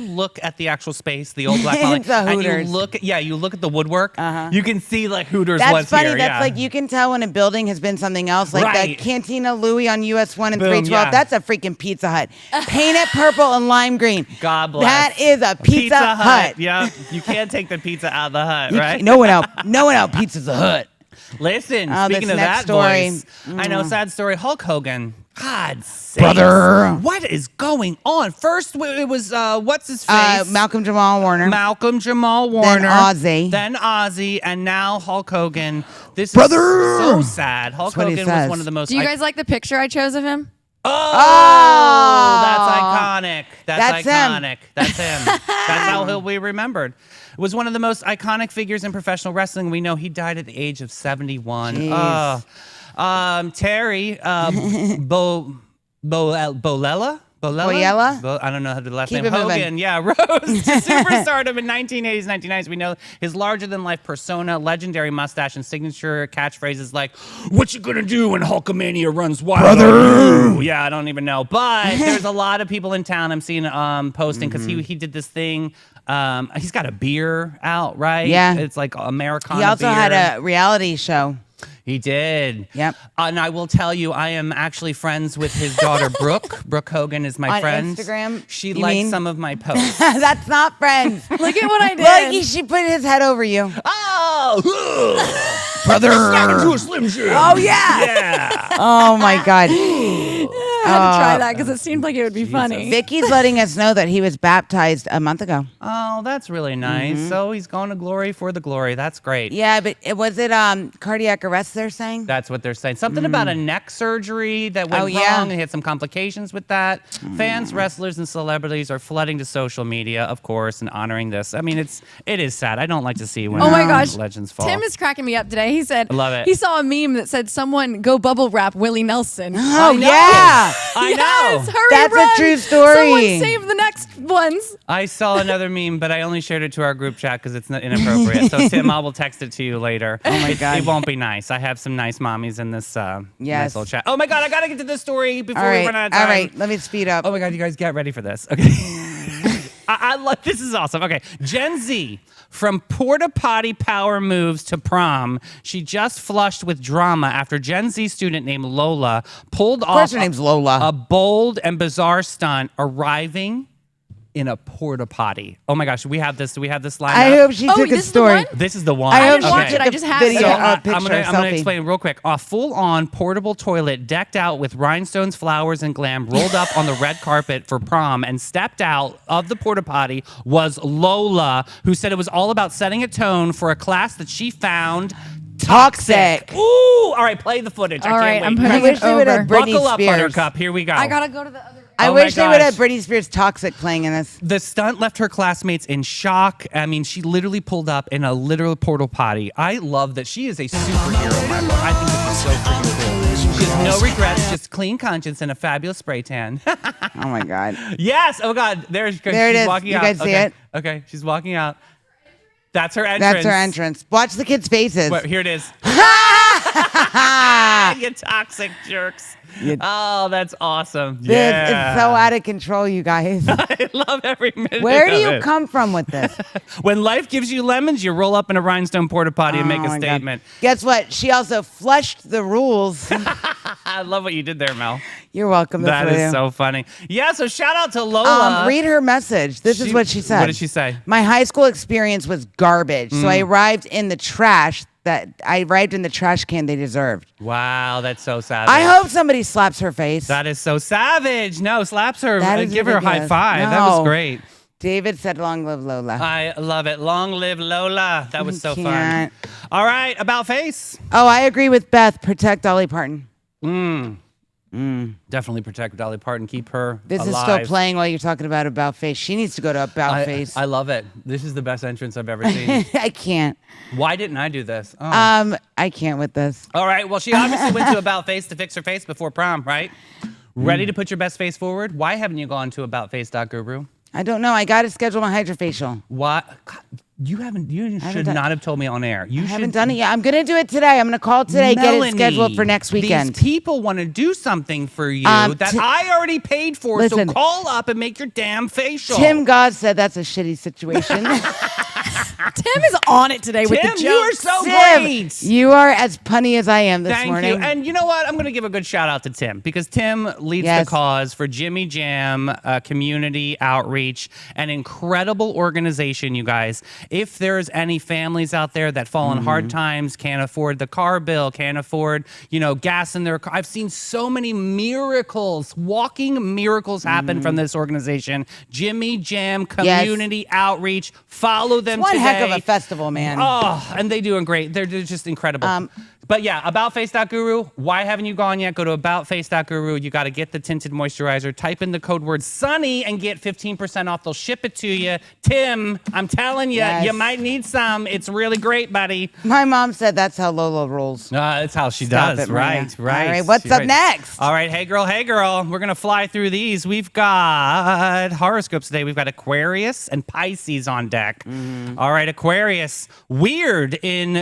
look at the actual space, the old Black Molly, It's a and you Hooters. look at the woodwork, you can see like Hooters That's was funny. here. That's yeah. like you can tell when a building has been something else. Like Right. that Cantina Louie on US 1 and Boom, 312. yeah. That's a freaking Pizza Hut. Paint it purple and lime green. God bless. That is a Pizza Hut. Yeah, you can't take the pizza out of the hut, You right? can't- No one out Pizza's a Hut. Listen, Oh, speaking this of next that story. voice, I know, sad story. Hulk Hogan. God sakes. Brother. What is going on? First, it was, what's his face? Malcolm Jamal Warner. Malcolm Jamal Warner. Then Ozzy. And now Hulk Hogan. This Brother. is so sad. Hulk what he Hogan was says. one of the most... Do you guys like the picture I chose of him? Oh, that's iconic. That's That's him. iconic. That's him. That's how he'll be remembered. Was one of the most iconic figures in professional wrestling. We know he died at the age of 71. Jeez. Terry Bollea? Bollea? I don't know how to do the last Keep name. it moving. Hogan, yeah, rose to superstardom in 1980s, 1990s. We know his larger-than-life persona, legendary mustache, and signature catchphrases like, "What you gonna do when Hulkamania runs wild on you?" Yeah, I don't even know. But there's a lot of people in town I'm seeing posting because he did this thing. He's got a beer out, right? Yeah. It's like Americana He also beer. had a reality show. He did. Yep. And I will tell you, I am actually friends with his daughter, Brooke. Brooke Hogan is my On friend. Instagram, She you likes mean? some of my posts. That's not friends. Look at what I did. Like she put his head over you. Oh! Brother. Into a Slim Jim. Oh yeah. Yeah. Oh my God. I had to try that because it seemed like it would be funny. Vicky's letting us know that he was baptized a month ago. Oh, that's really nice. So he's going to glory for the glory. That's great. Yeah, but was it cardiac arrest they're saying? That's what they're saying. Something about a neck surgery that went Oh, yeah. wrong. He had some complications with that. Fans, wrestlers, and celebrities are flooding to social media, of course, and honoring this. I mean, it is sad. I don't like to see when Oh my gosh. legends fall. Tim is cracking me up today. He said, I love it. He saw a meme that said, "Someone go bubble wrap Willie Nelson." Oh know. yeah. I know. Yes, hurry, That's a run. true story. Someone save the next ones. I saw another meme, but I only shared it to our group chat because it's not inappropriate. So Tim, I will text it to you later. Oh my God. It won't be nice. I have some nice mommies in this nice Yes. little chat. Oh my God, I gotta get to this story before All we right. run out of All time. right. Let me speed up. Oh my God, you guys get ready for this. Okay. I love this is awesome. Okay. Gen Z. From porta potty power moves to prom, she just flushed with drama after Gen Z student named Lola pulled off course her name's Lola. a bold and bizarre stunt, arriving in a porta potty. Oh my gosh, we have this. Do we have this lined I up? hope she Oh, took a this is the story. one? This is the one. I hope didn't she watch took it, I a just have video, it. So, a picture, I'm gonna selfie. explain real quick. A full-on portable toilet decked out with rhinestones, flowers, and glam rolled up on the red carpet for prom and stepped out of the porta potty was Lola, who said it was all about setting a tone for a class that she found toxic. Ooh! All right, play the footage. All I right, can't I'm wait. putting I wish it they would over. have Britney Buckle up, Spears. Buttercup. Here we go. I gotta go to the other. I Oh my wish they would have gosh. Britney Spears Toxic playing in this. The stunt left her classmates in shock. I mean, she literally pulled up in a literal portal potty. I love that she is a superhero in my book. I think this is so freaking cool. She has no regrets, just clean conscience and a fabulous spray tan. Oh my God. Yes. Oh God. There it There she's it is. walking You out. guys see Okay. it? Okay. She's walking out. That's her entrance. That's her entrance. Watch the kids' faces. Wait, here it is. You toxic jerks. You- Oh, that's awesome. This Yeah. is so out of control, you guys. I love every minute Where do of you it. come from with this? When life gives you lemons, you roll up in a rhinestone porta potty and make Oh a my God. statement. Guess what? She also flushed the rules. I love what you did there, Mel. You're welcome. That That's what I is do. so funny. Yeah, so shout out to Lola. Read her message. This is what she said. What did she say? My high school experience was garbage, so I arrived in the trash can they deserved. Wow, that's so savage. I hope somebody slaps her face. That is so savage. No, slaps her. That is Give her a high ridiculous. five. That was No. great. David said, "Long live Lola." I love it. Long live Lola. That was so fun. Can't. All right, about face. Oh, I agree with Beth. Protect Dolly Parton. Definitely protect Dolly Parton. Keep her This alive. is still playing while you're talking about face. She needs to go to About Face. I love it. This is the best entrance I've ever seen. I can't. Why didn't I do this? Oh. I can't with this. All right. Well, she obviously went to About Face to fix her face before prom, right? Ready to put your best face forward? Why haven't you gone to AboutFace.guru? I don't know. I got to schedule my hydrofacial. Why? God, you haven't. You should not have told me on air. I haven't done it yet. I'm gonna do it today. I'm gonna call today. Melanie, get it scheduled for next weekend. These people want to do something for you that I already paid for. Listen, so call up and make your damn facial. Tim God said that's a shitty situation. Tim is on it today with the jokes. Tim, you are so Tim, great. you are as punny as I am this Thank morning. you. And you know what? I'm going to give a good shout out to Tim because Tim leads the cause for Jimmy Jam Community Outreach, an incredible organization, you guys. If there's any families out there that fall in hard times, can't afford the car bill, can't afford, gas in their car. I've seen so many miracles, walking miracles happen from this organization. Jimmy Jam Community Outreach. Follow them today. One heck of a festival, man. Oh, and they're doing great. They're just incredible. But yeah, AboutFace.guru. Why haven't you gone yet? Go to AboutFace.guru. You got to get the tinted moisturizer. Type in the code word Sunny and get 15% off. They'll ship it to you. Tim, I'm telling you, you might need some. It's really great, buddy. My mom said that's how Lola rolls. That's how she Stop does. it, Right. All right, what's up next? All right, hey girl. We're going to fly through these. We've got horoscopes today. We've got Aquarius and Pisces on deck. All right, Aquarius. Weird in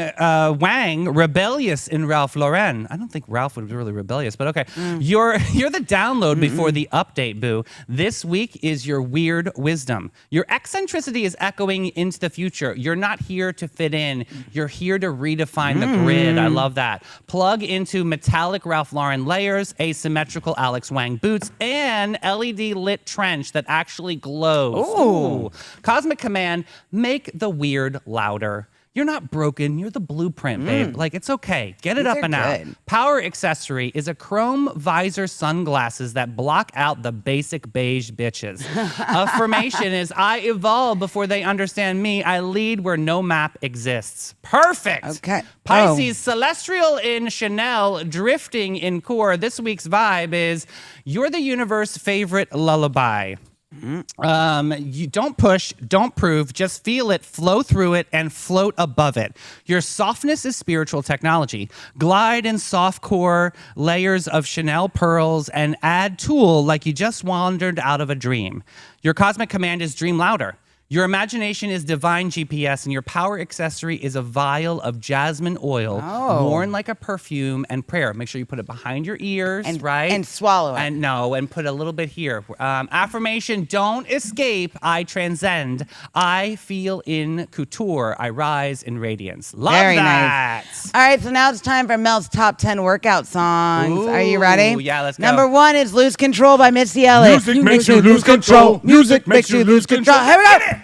Wang, rebellious in Ralph Lauren. I don't think Ralph was really rebellious, but okay. You're the download before the update, boo. This week is your weird wisdom. Your eccentricity is echoing into the future. You're not here to fit in. You're here to redefine the grid. I love that. Plug into metallic Ralph Lauren layers, asymmetrical Alex Wang boots, and LED lit trench that actually glows. Ooh. Cosmic Command, make the weird louder. You're not broken. You're the blueprint, babe. Like, it's okay. Get it up and out. Power accessory is a chrome visor sunglasses that block out the basic beige bitches. Affirmation is I evolve before they understand me. I lead where no map exists. Perfect. Okay. Pisces, celestial in Chanel, drifting in core. This week's vibe is you're the universe's favorite lullaby. You don't push, don't prove, just feel it, flow through it, and float above it. Your softness is spiritual technology. Glide in soft core layers of Chanel pearls and add tulle like you just wandered out of a dream. Your cosmic command is dream louder. Your imagination is divine GPS, and your power accessory is a vial of jasmine oil worn like a perfume and prayer. Make sure you put it behind your ears, right? And swallow it. And put a little bit here. Affirmation, don't escape. I transcend. I feel in couture. I rise in radiance. Love Very that. Nice. All right, so now it's time for Mel's top 10 workout songs. Are you ready? Yeah, let's go. Number 1 is Lose Control by Missy Elliott. Music makes you lose control. Music makes you lose control. Here we go.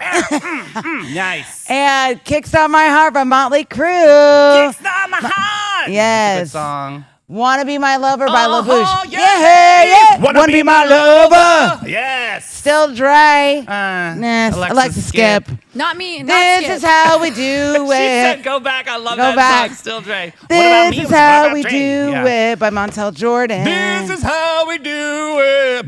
Nice. And Kickstart My Heart by Motley Crue. Kickstart My Heart. Yes. Good song. Wanna Be My Lover by LaBouche. Yeah. Wanna Be My Lover. Yes. Still Dry. Alexa Skip. Not me. Not This Skip. is how we do She it. said go back. I love Go that back. song. Still Dre. What about This me? is What how about we Dre? do Yeah. it by Montel Jordan. This is how we do it.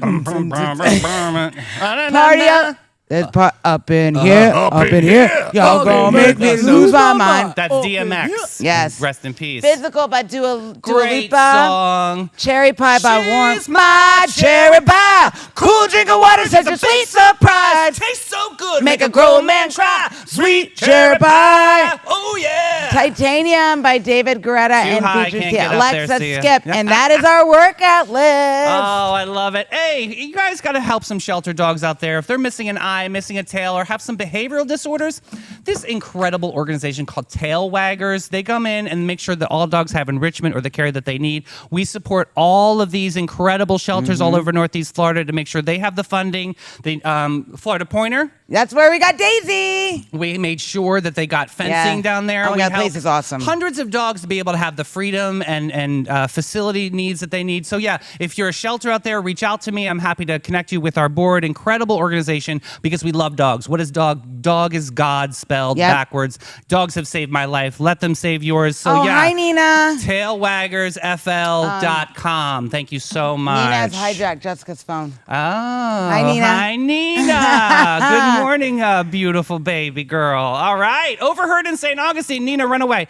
Party up. There's up in here, up in here. Y'all gonna make me lose my mind. That's DMX. Yes. Rest in peace. Physical by Dua Great Lipa. song. Cherry Pie by Warren. She's my Cherry Pie. Cool drink of water, such a sweet surprise. Tastes so good. Make a grown man cry. Sweet cherry pie. Oh yeah. Titanium by David Guetta and high, features can't get up Alexa there, see ya. Skip. And that is our workout list. Oh, I love it. Hey, you guys got to help some shelter dogs out there. If they're missing an eye, missing a tail, or have some behavioral disorders, this incredible organization called Tail Waggers, they come in and make sure that all dogs have enrichment or the care that they need. We support all of these incredible shelters all over Northeast Florida to make sure they have the funding. The Florida Pointer, That's where we got Daisy. We made sure that they got fencing down there. Oh, We that helped place is awesome. Hundreds of dogs to be able to have the freedom and facility needs that they need. So yeah, if you're a shelter out there, reach out to me. I'm happy to connect you with our board. Incredible organization because we love dogs. What is dog? Dog is God spelled backwards. Dogs have saved my life. Let them save yours. So yeah. Hi, Nina. Tailwaggersfl.com. Thank you so much. Nina has hijacked Jessica's phone. Oh, Hi, Nina. Hi, Nina. Good morning, beautiful baby girl. All right. Overheard in St. Augustine. Nina, run away.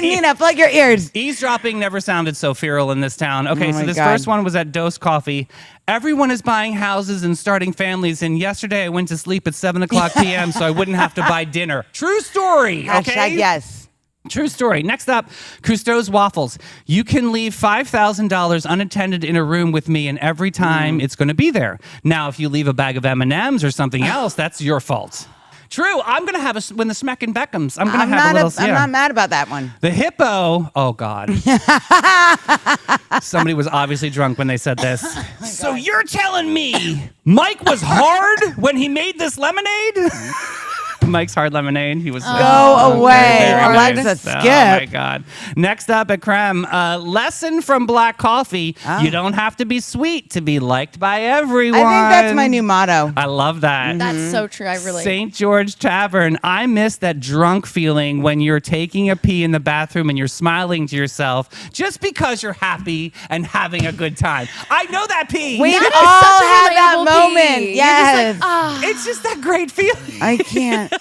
Nina, plug your ears. Eavesdropping never sounded so feral in this town. Okay, Oh so my this God. first one was at Dose Coffee. Everyone is buying houses and starting families, and yesterday I went to sleep at 7 o'clock p.m. so I wouldn't have to buy dinner. True story, okay? Hashtag yes. True story. Next up, Cousteau's Waffles. You can leave $5,000 unattended in a room with me, and every time it's going to be there. Now, if you leave a bag of M&Ms or something else, that's your fault. True. I'm going to have when the Smeckin' Beckhams. I'm going to have a little. I'm not mad about that one. The hippo. Oh, God. Somebody was obviously drunk when they said this. So you're telling me Mike was hard when he made this lemonade? Mike's Hard Lemonade. He was Go away, very Alexa. nice. Skip. Oh my God. Next up at Creme, lesson from Black Coffee. You don't have to be sweet to be liked by everyone. I think that's my new motto. I love that. That's so true. I really. St. George Tavern. I miss that drunk feeling when you're taking a pee in the bathroom and you're smiling to yourself just because you're happy and having a good time. I know that pee. We That is all such a had that relatable moment. pee. You're Yes. just like, It's just that great feeling. I can't.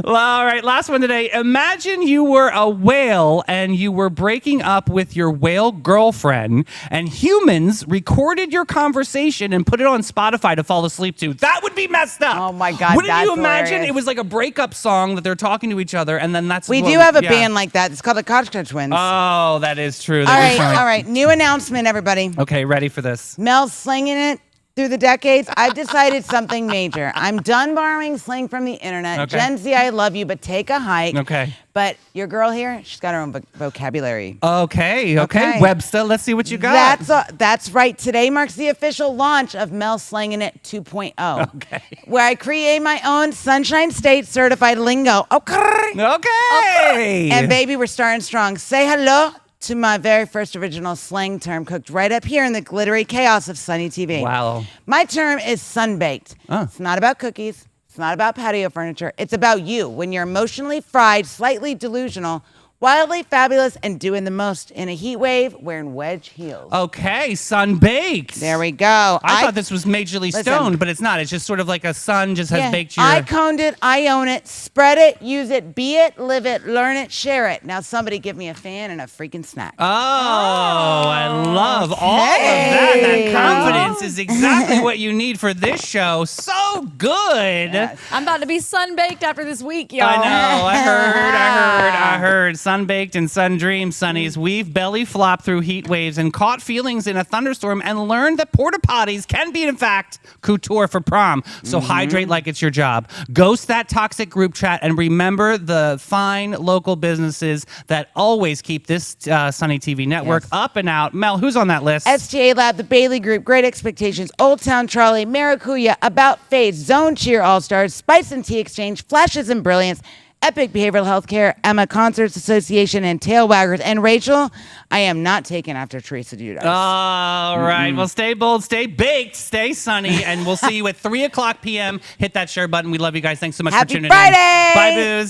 Well, all right, last one today. Imagine you were a whale and you were breaking up with your whale girlfriend, and humans recorded your conversation and put it on Spotify to fall asleep to. That would be messed up. Oh my God, Wouldn't you that's imagine hilarious. it was like a breakup song that they're talking to each other, and then that's We what- do have a yeah. band like that. It's called the Kochka Twins. Oh, that is true. all They right, recently- all right. New announcement, everybody. Okay, ready for this? Mel's slinging it through the decades. I've decided something major. I'm done borrowing slang from the internet. Okay. Gen Z, I love you, but take a hike. Okay. But your girl here, she's got her own vocabulary. Okay. Okay. Webster, let's see what you got. That's right. Today marks the official launch of Mel Slangin' It 2.0. Okay. Where I create my own Sunshine State certified lingo. Okay. Okay. And baby, we're starting strong. Say hello to my very first original slang term cooked right up here in the glittery chaos of Sunny TV. Wow. My term is sunbaked. Oh. It's not about cookies. It's not about patio furniture. It's about you when you're emotionally fried, slightly delusional, wildly fabulous, and doing the most in a heat wave wearing wedge heels. Okay, sun-baked. There we go. I thought this was majorly Listen. stoned, but it's not. It's just sort of like a sun just has baked your... I coned it. I own it. Spread it. Use it. Be it. Live it. Learn it. Share it. Now somebody give me a fan and a freaking snack. Oh, I love all of that. That confidence is exactly what you need for this show. So good. Yes. I'm about to be sunbaked after this week, y'all. I know. I heard. Sunbaked and sun dreams, Sunnies. We've belly flopped through heat waves and caught feelings in a thunderstorm and learned that porta potties can be, in fact, couture for prom. So hydrate like it's your job. Ghost that toxic group chat and remember the fine local businesses that always keep this Sunny TV network up and out. Mel, who's on that list? SGA Lab, the Bailey Group, Great Expectations, Old Town Trolley, Maracuya, About Face, Zone Cheer All Stars, Spice and Tea Exchange, Flashes and Brilliance, Epic Behavioral Healthcare, Emma Concerts Association, and Tailwaggers. And Rachel, I am not taken after Teresa Giudice. All right. Well, stay bold, stay baked, stay sunny, and we'll see you at 3 o'clock p.m. Hit that share button. We love you guys. Thanks so much Happy for tuning Friday! in. Bye,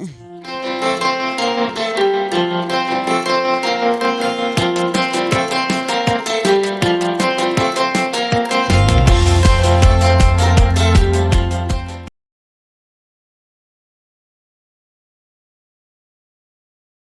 booze.